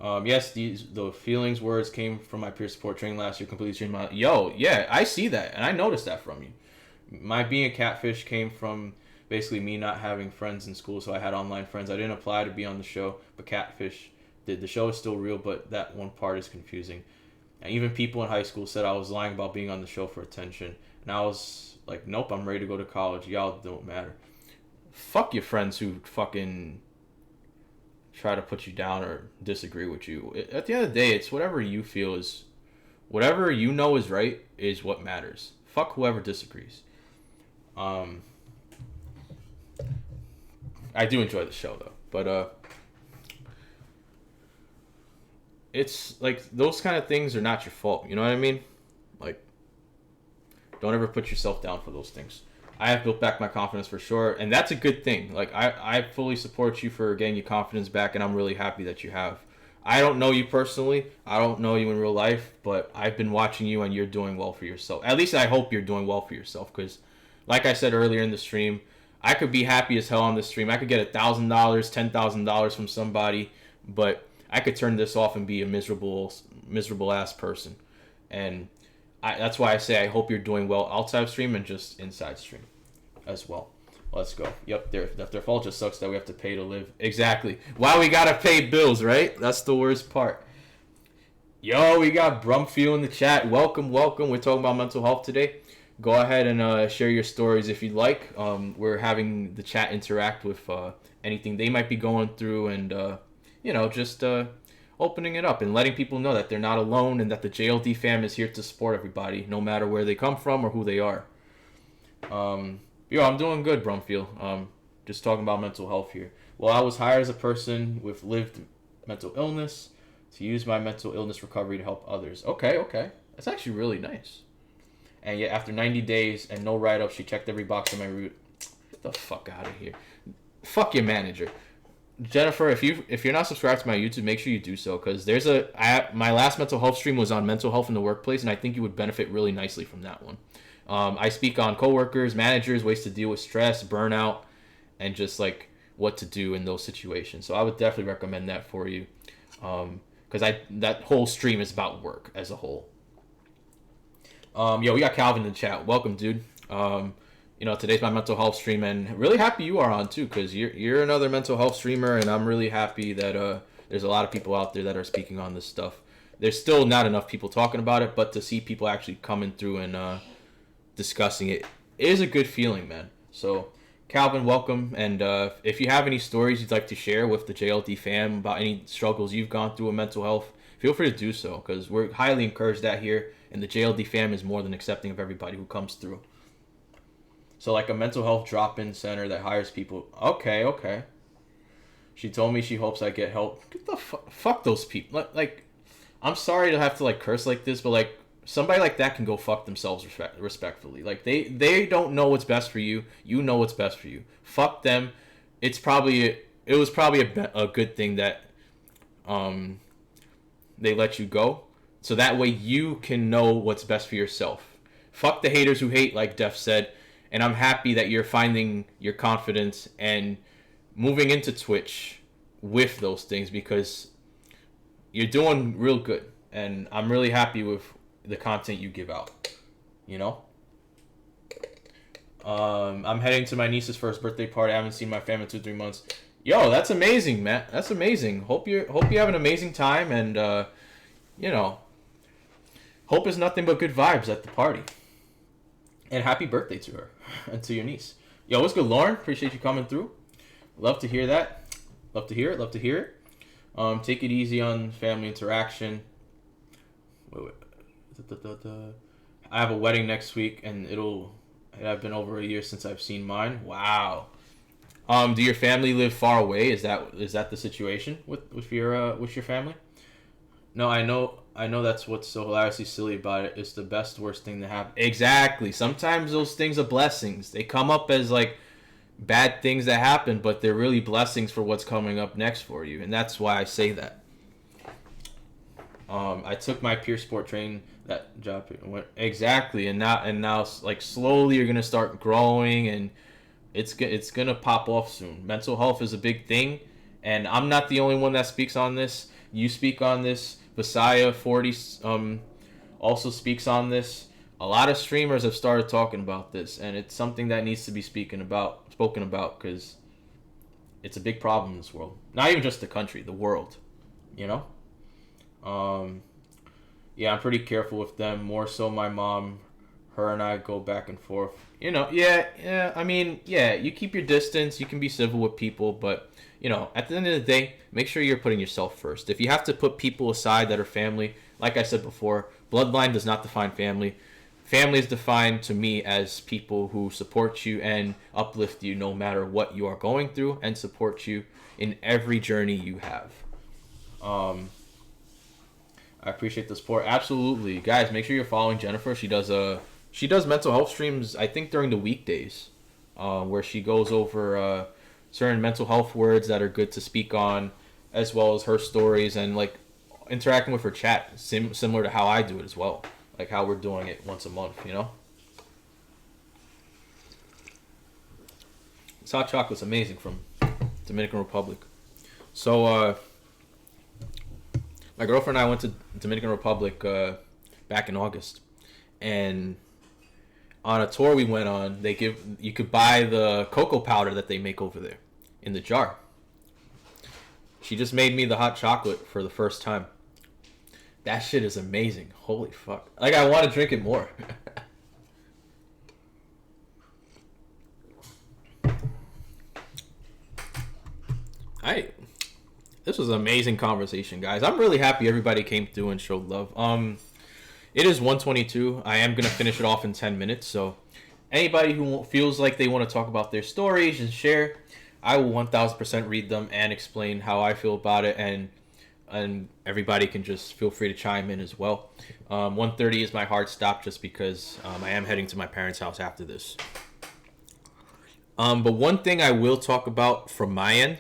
Yes, the feelings words came from my peer support training last year. Completely changed my. Yo, yeah, I see that, and I noticed that from you. My being a catfish came from basically me not having friends in school, so I had online friends. I didn't apply to be on the show, but catfish did. The show is still real, but that one part is confusing. And even people in high school said I was lying about being on the show for attention, and I was like, nope, I'm ready to go to college. Y'all don't matter. Fuck your friends who fucking try to put you down or disagree with you. At the end of the day, it's whatever you feel is, whatever you know is right is what matters. Fuck whoever disagrees. I do enjoy the show though, but it's like those kind of things are not your fault. You know what I mean? Like, don't ever put yourself down for those things. I have built back my confidence for sure, and that's a good thing. Like, I fully support you for getting your confidence back, and I'm really happy that you have. I don't know you personally. I don't know you in real life, but I've been watching you, and you're doing well for yourself. At least I hope you're doing well for yourself, because like I said earlier in the stream, I could be happy as hell on this stream. I could get $1,000, $10,000 from somebody, but I could turn this off and be a miserable ass person. And that's why I say I hope you're doing well outside stream and just inside stream as well. Let's go. Yep, their fault just sucks that we have to pay to live. Exactly. Why we gotta pay bills, right? That's the worst part. Yo, we got Brumfield in the chat. Welcome. We're talking about mental health today. Go ahead and share your stories if you'd like. We're having the chat interact with anything they might be going through, and just opening it up and letting people know that they're not alone and that the JLD fam is here to support everybody, no matter where they come from or who they are. I'm doing good, Brumfield. Just talking about mental health here. Well, I was hired as a person with lived mental illness to use my mental illness recovery to help others. Okay. That's actually really nice. And yet, after 90 days and no write-up, she checked every box on my route. Get the fuck out of here. Fuck your manager. Jennifer, if you're not subscribed to my YouTube, make sure you do so, because my last mental health stream was on mental health in the workplace, and I think you would benefit really nicely from that one. I speak on coworkers, managers, ways to deal with stress, burnout, and just like what to do in those situations. So I would definitely recommend that for you, because that whole stream is about work as a whole. We got Calvin in the chat. Welcome, dude. Today's my mental health stream, and really happy you are on too, because you're another mental health streamer, and I'm really happy that there's a lot of people out there that are speaking on this stuff. There's still not enough people talking about it, but to see people actually coming through and discussing it is a good feeling, man. So, Calvin, welcome, and if you have any stories you'd like to share with the JLD fam about any struggles you've gone through with mental health, feel free to do so, because we're highly encouraged that here, and the JLD fam is more than accepting of everybody who comes through. So, like a mental health drop-in center that hires people. Okay. She told me she hopes I get help. Get the fuck those people. Like, I'm sorry to have to like curse like this, but like somebody like that can go fuck themselves respectfully. Like they don't know what's best for you. You know what's best for you. Fuck them. It was probably a good thing that they let you go, so that way you can know what's best for yourself. Fuck the haters who hate, like Def said. And I'm happy that you're finding your confidence and moving into Twitch with those things, because you're doing real good. And I'm really happy with the content you give out. I'm heading to my niece's first birthday party. I haven't seen my family in 2-3 months. Yo, that's amazing, man. That's amazing. Hope you have an amazing time, and hope it's nothing but good vibes at the party. And happy birthday to her and to your niece. Yo, what's good, Lauren? Appreciate you coming through. Love to hear that. Love to hear it. Love to hear it. Take it easy on family interaction. Wait. I have a wedding next week, and I've been over a year since I've seen mine. Wow. Do your family live far away? Is that the situation with your family? No, I know that's what's so hilariously silly about it. It's the best worst thing to happen. Exactly. Sometimes those things are blessings. They come up as like bad things that happen, but they're really blessings for what's coming up next for you, and that's why I say that. I took my peer sport training that job exactly, and now like slowly you're gonna start growing, and it's gonna pop off soon. Mental health is a big thing, and I'm not the only one that speaks on this. You speak on this. Visaya 40 also speaks on this. A lot of streamers have started talking about this, and it's something that needs to be spoken about because it's a big problem in this world. Not even just the country, the world. You know. Yeah, I'm pretty careful with them. More so, my mom, her and I go back and forth. You know, yeah. I mean, yeah, you keep your distance. You can be civil with people, but at the end of the day, make sure you're putting yourself first. If you have to put people aside that are family, like I said before, bloodline does not define family. Family is defined to me as people who support you and uplift you no matter what you are going through, and support you in every journey you have. I appreciate the support. Absolutely. Guys, make sure you're following Jennifer. She does mental health streams, I think, during the weekdays, where she goes over certain mental health words that are good to speak on, as well as her stories, and like interacting with her chat, similar to how I do it as well. Like how we're doing it once a month, This hot chocolate's amazing from Dominican Republic. So, my girlfriend and I went to Dominican Republic back in August, and on a tour we went on, you could buy the cocoa powder that they make over there in the jar. She just made me the hot chocolate for the first time. That shit is amazing. Holy fuck! Like, I want to drink it more. This was an amazing conversation, guys. I'm really happy everybody came through and showed love. It is 1:22. I am gonna finish it off in 10 minutes. So, anybody who feels like they want to talk about their stories and share, I will 1000% read them and explain how I feel about it, and everybody can just feel free to chime in as well. 1:30 is my hard stop, just because I am heading to my parents' house after this. But one thing I will talk about from my end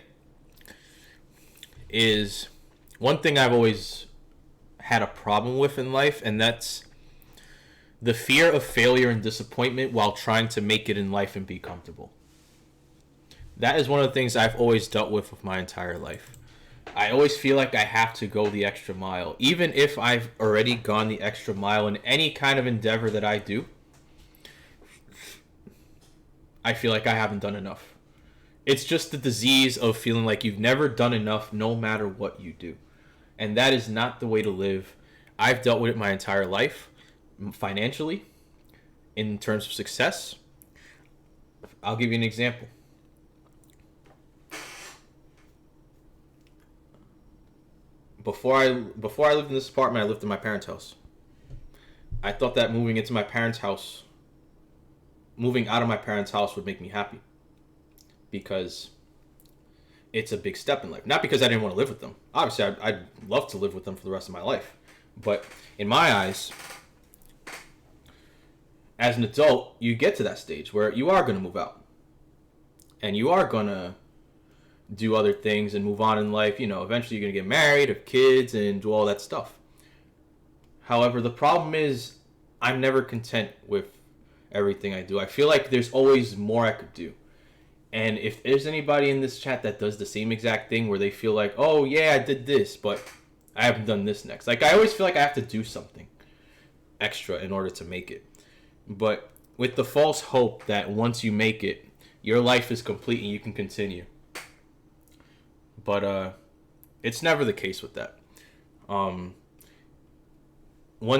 is one thing I've always had a problem with in life, and that's the fear of failure and disappointment while trying to make it in life and be comfortable. That is one of the things I've always dealt with my entire life. I always feel like I have to go the extra mile. Even if I've already gone the extra mile in any kind of endeavor that I do, I feel like I haven't done enough. It's just the disease of feeling like you've never done enough no matter what you do. And that is not the way to live. I've dealt with it my entire life, financially, in terms of success. I'll give you an example. Before I lived in this apartment, I lived in my parents' house. I thought that moving out of my parents' house would make me happy, because it's a big step in life. Not because I didn't want to live with them. Obviously, I'd love to live with them for the rest of my life. But in my eyes, as an adult, you get to that stage where you are going to move out. And you are going to do other things and move on in life. Eventually you're going to get married, have kids, and do all that stuff. However, the problem is I'm never content with everything I do. I feel like there's always more I could do. And if there's anybody in this chat that does the same exact thing, where they feel like, oh yeah, I did this, but I haven't done this next. Like, I always feel like I have to do something extra in order to make it. But with the false hope that once you make it, your life is complete and you can continue. But it's never the case with that. One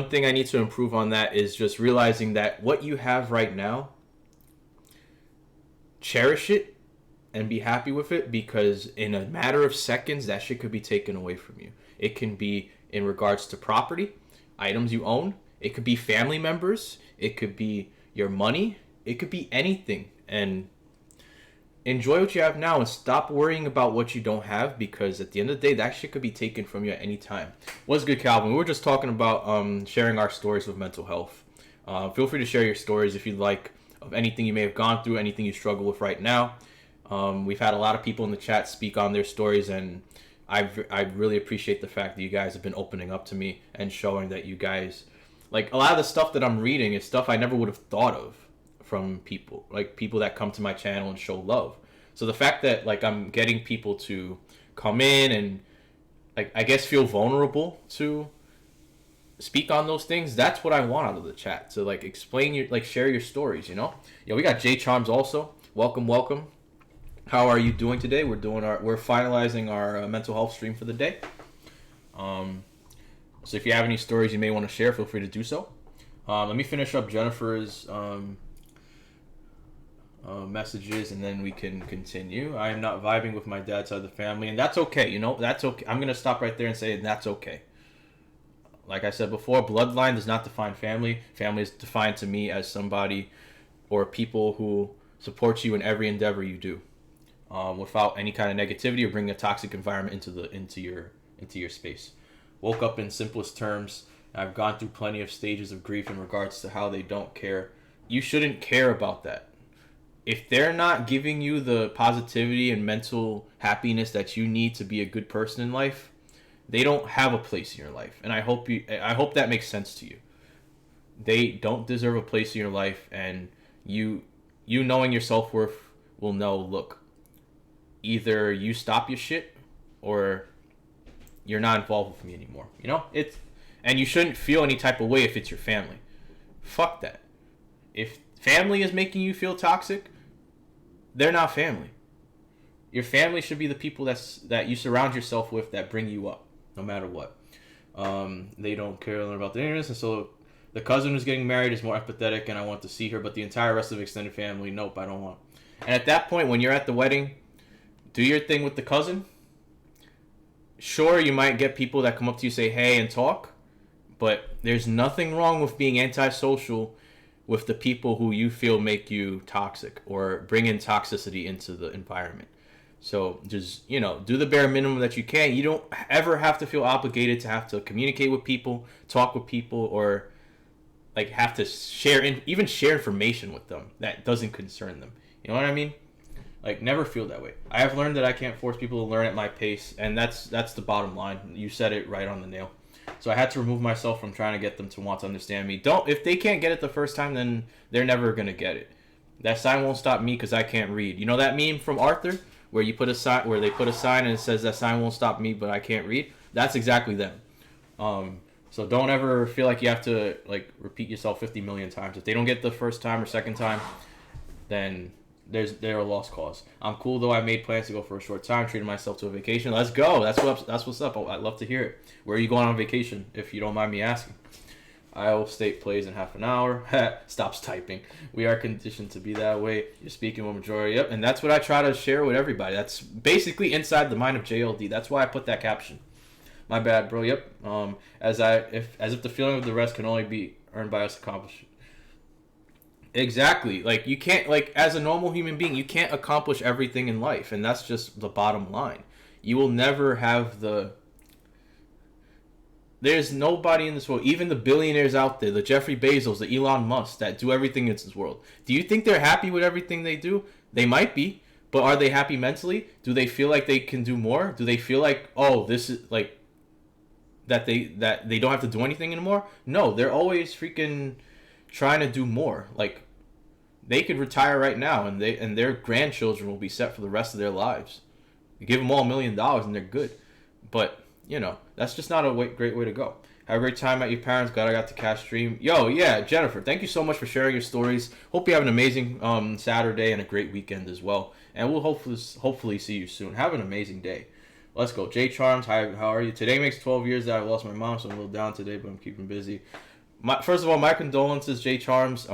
thing I need to improve on that is just realizing that what you have right now cherish it and be happy with it, because in a matter of seconds, that shit could be taken away from you. It can be in regards to property, items you own. It could be family members. It could be your money. It could be anything. And enjoy what you have now and stop worrying about what you don't have, because at the end of the day, that shit could be taken from you at any time. What's good, Calvin? We were just talking about sharing our stories with mental health. Feel free to share your stories if you'd like, of anything you may have gone through, anything you struggle with right now. We've had a lot of people in the chat speak on their stories, and I really appreciate the fact that you guys have been opening up to me and showing that you guys, like, a lot of the stuff that I'm reading is stuff I never would have thought of from people, like people that come to my channel and show love. So the fact that, like, I'm getting people to come in and, like, I guess feel vulnerable to speak on those things, that's what I want out of the chat. To, like, explain your, like, share your stories, you know? Yeah, we got J Charms also. Welcome. How are you doing today? We're finalizing our mental health stream for the day. So if you have any stories you may want to share, feel free to do so. Let me finish up Jennifer's messages, and then we can continue. I am not vibing with my dad's side of the family, and that's okay. You know, that's okay. I'm gonna stop right there and say that's okay. Like I said before, bloodline does not define family. Family is defined to me as somebody or people who support you in every endeavor you do, without any kind of negativity or bringing a toxic environment into your space. Woke up in simplest terms. I've gone through plenty of stages of grief in regards to how they don't care. You shouldn't care about that. If they're not giving you the positivity and mental happiness that you need to be a good person in life, they don't have a place in your life. And I hope that makes sense to you. They don't deserve a place in your life, and you knowing your self-worth will know, look, either you stop your shit or you're not involved with me anymore. You know? And you shouldn't feel any type of way if it's your family. Fuck that. If family is making you feel toxic, they're not family. Your family should be the people that you surround yourself with, that bring you up, no matter what. They don't care about the interest, and so the cousin who's getting married is more empathetic, and I want to see her, but the entire rest of extended family, nope, I don't want. And at that point, when you're at the wedding, do your thing with the cousin. Sure, you might get people that come up to you, say hey, and talk, but there's nothing wrong with being antisocial with the people who you feel make you toxic or bring in toxicity into the environment. So just, do the bare minimum that you can. You don't ever have to feel obligated to have to communicate with people, talk with people, or like have to share information with them that doesn't concern them. You know what I mean? Like, never feel that way. I have learned that I can't force people to learn at my pace, and that's the bottom line. You said it right on the nail. So I had to remove myself from trying to get them to want to understand me. If they can't get it the first time, then they're never gonna get it. That sign won't stop me because I can't read. You know that meme from Arthur where they put a sign and it says that sign won't stop me, but I can't read? That's exactly them. So don't ever feel like you have to repeat yourself 50 million times. If they don't get the first time or second time, then they're a lost cause. I'm cool though. I made plans to go for a short time, treated myself to a vacation. Let's go. That's what's up. I'd love to hear it. Where are you going on vacation, if you don't mind me asking? Iowa State plays in half an hour. Stops typing. We are conditioned to be that way. You're speaking with majority. Yep, and that's what I try to share with everybody. That's basically inside the mind of JLD. That's why I put that caption. My bad, bro. Yep. As if the feeling of the rest can only be earned by us accomplishing. Exactly. Like, you can't, as a normal human being, you can't accomplish everything in life, and that's just the bottom line. You will never have there's nobody in this world, even the billionaires out there, the Jeffrey Bezos, the Elon Musk, that do everything in this world. Do you think they're happy with everything they do? They might be, but are they happy mentally? Do they feel like they can do more? Do they feel like, this is that they don't have to do anything anymore? No, they're always freaking trying to do more. Like, they could retire right now, and their grandchildren will be set for the rest of their lives. You give them all $1 million and they're good. But that's just not a great way to go. Have a great time at your parents. Glad I got to catch stream. Yo, yeah, Jennifer, thank you so much for sharing your stories. Hope you have an amazing Saturday and a great weekend as well. And we'll hopefully see you soon. Have an amazing day. Let's go. J Charms, hi, how are you? Today makes 12 years that I lost my mom, so I'm a little down today, but I'm keeping busy. First of all, my condolences, J Charms.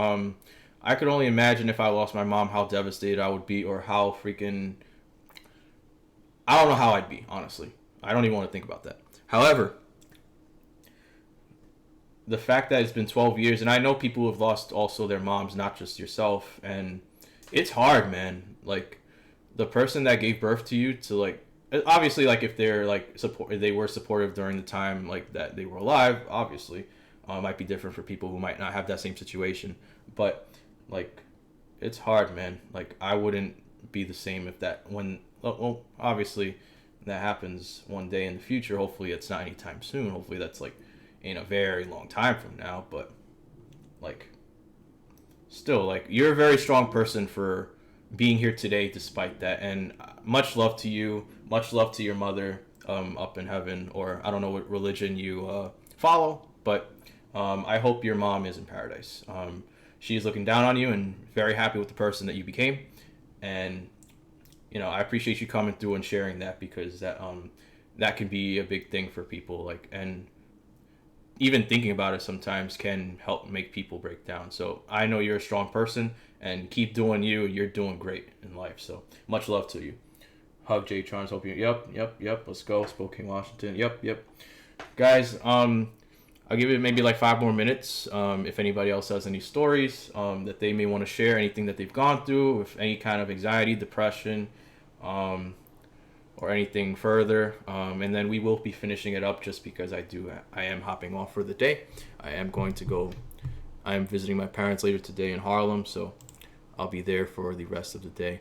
I could only imagine if I lost my mom how devastated I would be, or how freaking, I don't know how I'd be, honestly. I don't even want to think about that. However, the fact that it's been 12 years, and I know people who have lost also their moms, not just yourself, and it's hard, man. Like, the person that gave birth to you, to like, obviously, like, if they're like support, if they were supportive during the time like that they were alive, obviously, might be different for people who might not have that same situation. But like, it's hard, man. Like, I wouldn't be the same if that, when, well, obviously that happens one day in the future. Hopefully it's not anytime soon. Hopefully that's like in a very long time from now. But like, still, like, you're a very strong person for being here today despite that. And much love to you. Much love to your mother, up in heaven, or I don't know what religion you follow, but I hope your mom is in paradise. She is looking down on you and very happy with the person that you became. And I appreciate you coming through and sharing that, because that can be a big thing for people. Like, and even thinking about it sometimes can help make people break down. So I know you're a strong person, and keep doing you. You're doing great in life. So much love to you. Hug J Trons. Hope you. Yep. Let's go. Spokane, Washington. Yep. Guys, I'll give it maybe like 5 more minutes. If anybody else has any stories that they may want to share, anything that they've gone through, with any kind of anxiety, depression, or anything further, and then we will be finishing it up, just because I am hopping off for the day. I am visiting my parents later today in Harlem, so I'll be there for the rest of the day.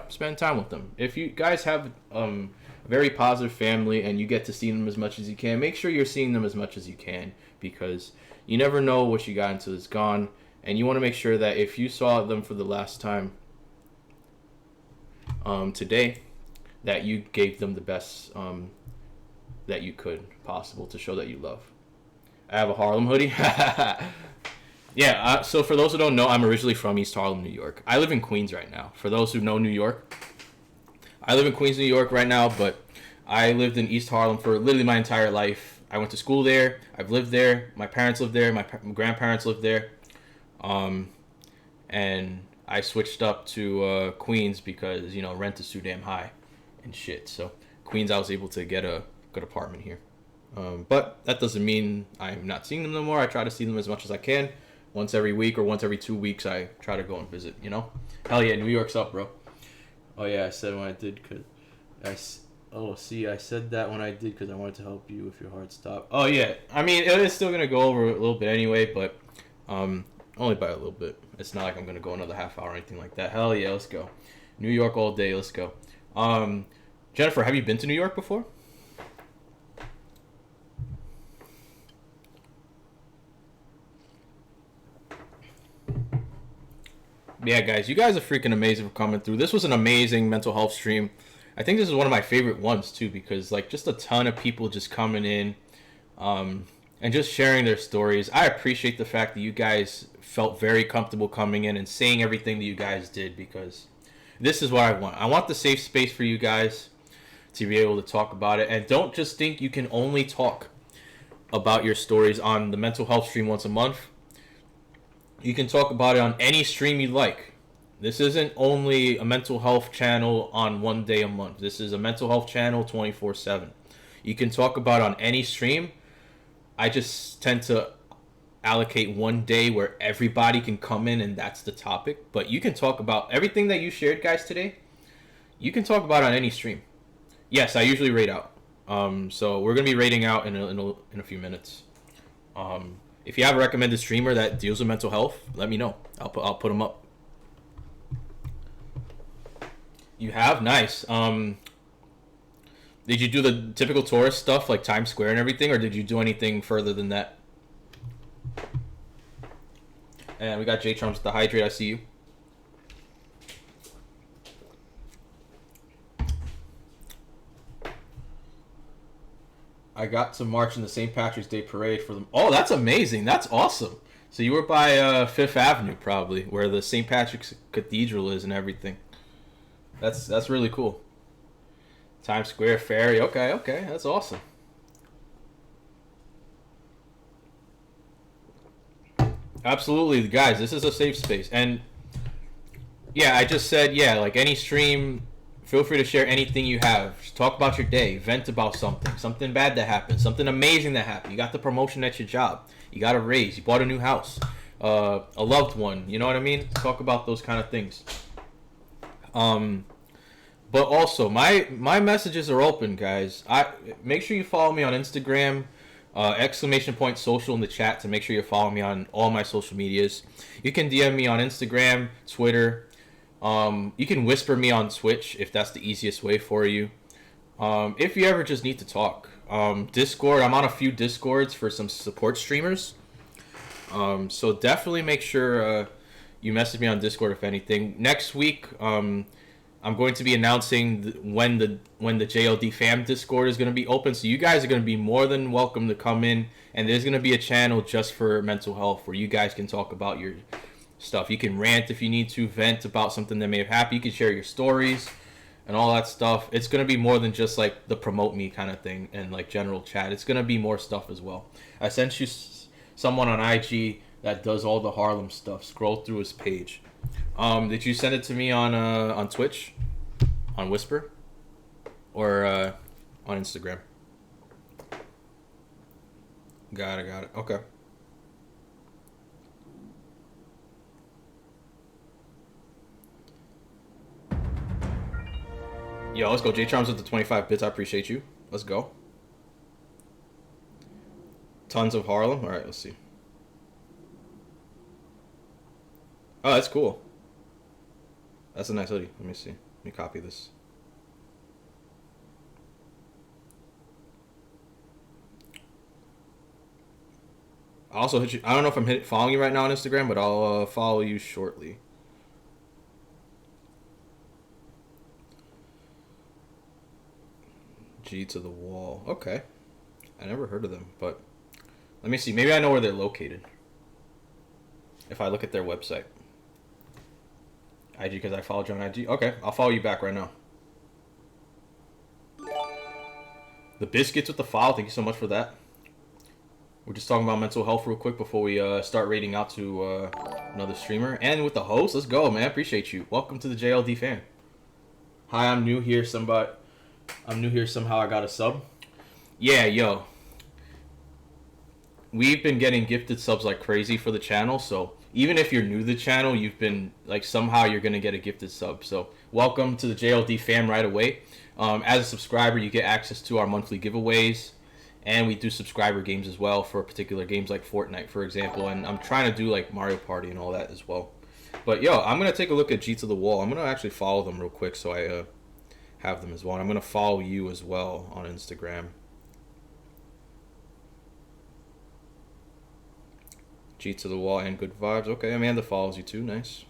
Spend time with them. If you guys have a very positive family and you get to see them as much as you can, make sure you're seeing them as much as you can, because you never know what you got until it's gone. And you want to make sure that if you saw them for the last time today, that you gave them the best that you could possible, to show that you love. I have a Harlem hoodie. Yeah, so for those who don't know, I'm originally from East Harlem, New York. I live in Queens right now. For those who know New York, I live in Queens, New York right now, but I lived in East Harlem for literally my entire life. I went to school there. I've lived there. My parents lived there. My grandparents lived there. And I switched up to Queens because, rent is too damn high and shit. So Queens, I was able to get a good apartment here. But that doesn't mean I'm not seeing them no more. I try to see them as much as I can. Once every week or once every 2 weeks, I try to go and visit, Hell yeah, New York's up, bro. Oh yeah, I said when I did because I said that when I did because I wanted to help you if your heart stopped. Oh yeah, I mean, it is still going to go over a little bit anyway, but only by a little bit. It's not like I'm going to go another half hour or anything like that. Hell yeah, let's go. New York all day, let's go. Jennifer, have you been to New York before? Yeah, guys, you guys are freaking amazing for coming through. This was an amazing mental health stream. I think this is one of my favorite ones, too, because, like, just a ton of people just coming in and just sharing their stories. I appreciate the fact that you guys felt very comfortable coming in and saying everything that you guys did, because this is what I want. I want the safe space for you guys to be able to talk about it. And don't just think you can only talk about your stories on the mental health stream once a month. You can talk about it on any stream you like. This isn't only a mental health channel on one day a month. This is a mental health channel 24/7. You can talk about it on any stream. I just tend to allocate one day where everybody can come in and that's the topic. But you can talk about everything that you shared, guys, today. You can talk about it on any stream. Yes, I usually rate out. So we're going to be rating out in a few minutes. If you have a recommended streamer that deals with mental health, let me know. I'll put them up. You have? Nice. Did you do the typical tourist stuff like Times Square and everything, or did you do anything further than that? And we got J Trumps with the hydrate. I see you. I got to march in the St. Patrick's Day Parade for them. Oh, that's amazing. That's awesome. So you were by Fifth Avenue, probably, where the St. Patrick's Cathedral is and everything. That's really cool. Times Square Ferry. Okay. That's awesome. Absolutely, guys. This is a safe space, and yeah, I just said yeah. Like any stream, feel free to share anything you have. Just talk about your day, vent about something bad that happened, something amazing that happened. You got the promotion at your job, you got a raise, you bought a new house, a loved one. You know what I mean? Talk about those kind of things. But also my messages are open, guys. I make sure you follow me on Instagram. !social in the chat to make sure you're following me on all my social medias. You can DM me on Instagram, Twitter. You can whisper me on Twitch if that's the easiest way for you. If you ever just need to talk. Discord, I'm on a few Discords for some support streamers. So definitely make sure you message me on Discord if anything. Next week, I'm going to be announcing when the JLD fam Discord is going to be open. So you guys are going to be more than welcome to come in. And there's going to be a channel just for mental health where you guys can talk about your stuff. You can rant if you need to, vent about something that may have happened. You can share your stories and all that stuff. It's going to be more than just like the promote me kind of thing and like general chat. It's going to be more stuff as well. I sent you someone on IG that does all the Harlem stuff. Scroll through his page. Did you send it to me on Twitch, on Whisper, or on Instagram? Got it. Okay. Yo, let's go. J Charms with the 25 bits. I appreciate you. Let's go. Tons of Harlem. All right, let's see. Oh, that's cool. That's a nice hoodie. Let me see. Let me copy this. I'll also hit you. I don't know if I'm following you right now on Instagram, but I'll follow you shortly. G to the wall. Okay. I never heard of them, but let me see. Maybe I know where they're located. If I look at their website. IG, because I followed you on IG. Okay, I'll follow you back right now. The Biscuits with the follow. Thank you so much for that. We're just talking about mental health real quick before we start raiding out to another streamer. And with the host, let's go, man. Appreciate you. Welcome to the JLD fan. Hi, I'm new here. I'm new here. Somehow I got a sub. Yeah, yo. We've been getting gifted subs like crazy for the channel, so even if you're new to the channel, you've been like somehow you're gonna get a gifted sub. So welcome to the JLD fam right away. As a subscriber, you get access to our monthly giveaways, and we do subscriber games as well for particular games like Fortnite, for example. And I'm trying to do like Mario Party and all that as well. But yo, I'm gonna take a look at G to the wall. I'm gonna actually follow them real quick so I have them as well. And I'm gonna follow you as well on Instagram. G to the wall and good vibes. Okay, Amanda follows you too. Nice.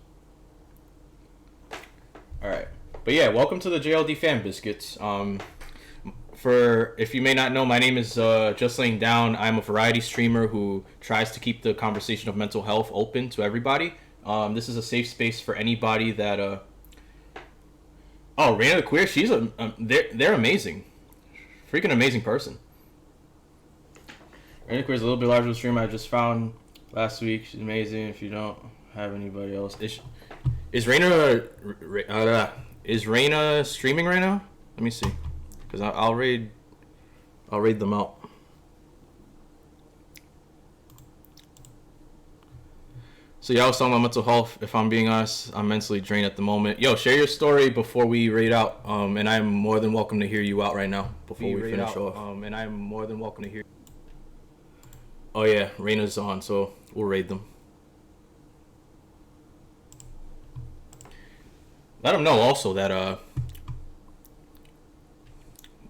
All right, but yeah, welcome to the JLD fan biscuits. For if you may not know, my name is JustLayingDown. I'm a variety streamer who tries to keep the conversation of mental health open to everybody. This is a safe space for anybody that. Oh, Raina the Queer, they're amazing, freaking amazing person. Raina the Queer is a little bit larger streamer I just found last week. She's amazing. If you don't have anybody else, is Raina streaming right now? Let me see, because I'll raid them out. So yeah, I was talking about mental health. If I'm being honest, I'm mentally drained at the moment. Yo, share your story before we raid out. And I'm more than welcome to hear you out right now before we finish off. And I'm more than welcome to hear. Oh yeah, Raina's on, so we'll raid them. Let them know also that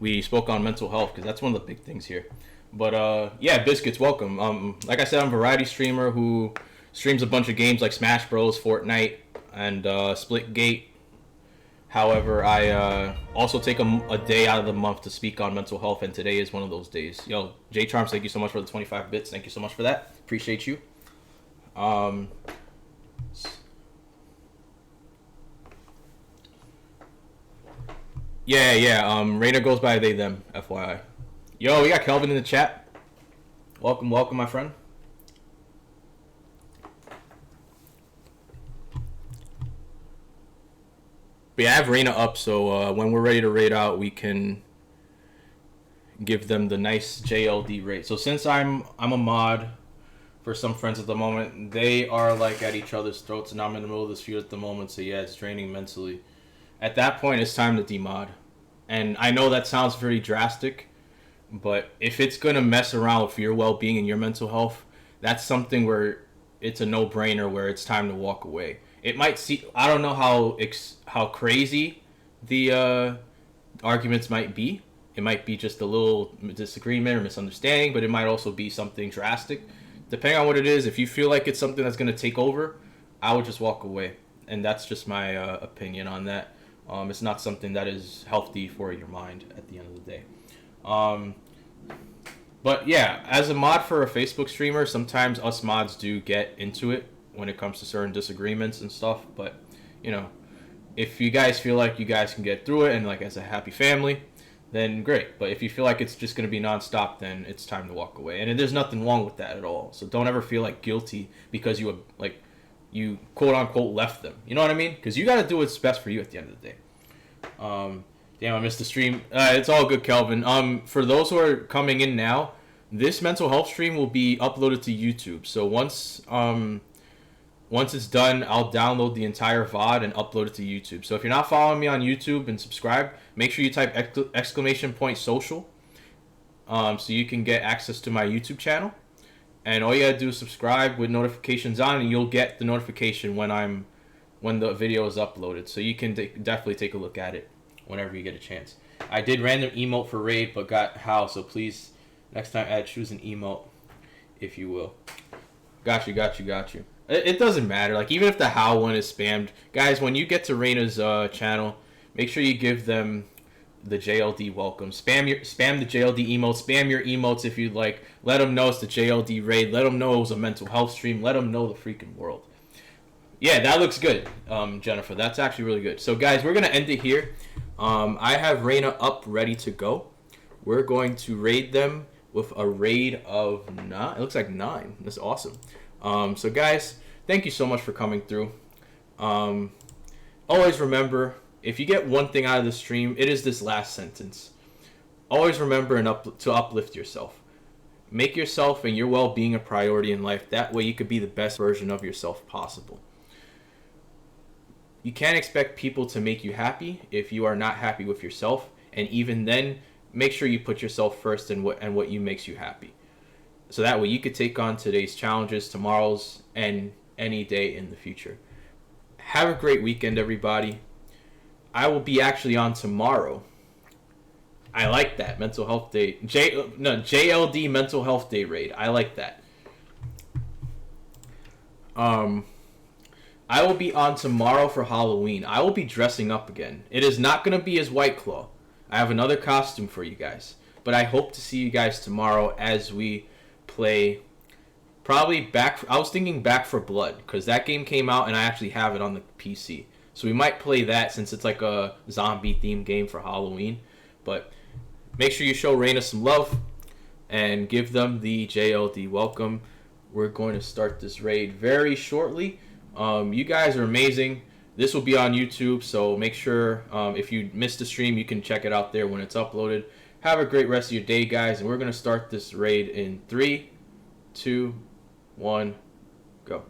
we spoke on mental health, because that's one of the big things here. But yeah, Biscuits, welcome. Like I said, I'm a variety streamer who streams a bunch of games like Smash Bros, Fortnite, and Splitgate. However, I also take a day out of the month to speak on mental health, and today is one of those days. Yo, J Charms, thank you so much for the 25 bits. Thank you so much for that. Appreciate you. Yeah. Raina goes by they, them, FYI. Yo, we got Kelvin in the chat. Welcome, my friend. But yeah, I have Reyna up, so when we're ready to raid out, we can give them the nice JLD raid. So since I'm a mod for some friends at the moment, they are like at each other's throats, and I'm in the middle of this feud at the moment. So yeah, it's draining mentally. At that point, it's time to demod. And I know that sounds very drastic, but if it's gonna mess around with your well-being and your mental health, that's something where it's a no-brainer. Where it's time to walk away. It might see. I don't know how crazy the arguments might be. It might be just a little disagreement or misunderstanding, but it might also be something drastic. Depending on what it is, if you feel like it's something that's going to take over, I would just walk away. And that's just my opinion on that. It's not something that is healthy for your mind at the end of the day. But yeah, as a mod for a Facebook streamer, sometimes us mods do get into it when it comes to certain disagreements and stuff. But, you know, if you guys feel like you guys can get through it and like as a happy family, then great. But if you feel like it's just going to be nonstop, then it's time to walk away. And there's nothing wrong with that at all. So don't ever feel like guilty because you quote unquote left them. You know what I mean? Because you got to do what's best for you at the end of the day. Damn, I missed the stream. It's all good, Kelvin. For those who are coming in now, this mental health stream will be uploaded to YouTube. So once it's done, I'll download the entire VOD and upload it to YouTube. So if you're not following me on YouTube and subscribe, make sure you type ¡social, so you can get access to my YouTube channel. And all you gotta do is subscribe with notifications on, and you'll get the notification when the video is uploaded. So you can definitely take a look at it whenever you get a chance. I did random emote for raid, but got how. So please, next time, choose an emote, if you will. Got you. It doesn't matter. Like, even if the how one is spammed, guys, when you get to Reyna's channel, make sure you give them the JLD welcome. Spam the JLD emotes. Spam your emotes if you'd like. Let them know it's the JLD raid. Let them know it was a mental health stream. Let them know the freaking world. Yeah, that looks good, Jennifer. That's actually really good. So, guys, we're going to end it here. I have Reyna up, ready to go. We're going to raid them with a raid of 9. It looks like 9. That's awesome. So, guys, thank you so much for coming through. Always remember, if you get one thing out of the stream, it is this last sentence. Always remember to uplift yourself. Make yourself and your well-being a priority in life. That way you could be the best version of yourself possible. You can't expect people to make you happy if you are not happy with yourself. And even then, make sure you put yourself first and what you makes you happy. So that way you could take on today's challenges, tomorrow's, and any day in the future. Have a great weekend, everybody. I will be actually on tomorrow. I like that. Mental Health Day. JLD Mental Health Day raid. I like that. I will be on tomorrow for Halloween. I will be dressing up again. It is not going to be as White Claw. I have another costume for you guys. But I hope to see you guys tomorrow as we play probably I was thinking Back for Blood, because that game came out and I actually have it on the PC. So we might play that since it's like a zombie themed game for Halloween. But make sure you show Reyna some love and give them the JLD welcome. We're going to start this raid very shortly. You guys are amazing. This will be on YouTube, so make sure if you missed the stream, you can check it out there when it's uploaded. Have a great rest of your day, guys, and we're going to start this raid in 3, 2, 1, go.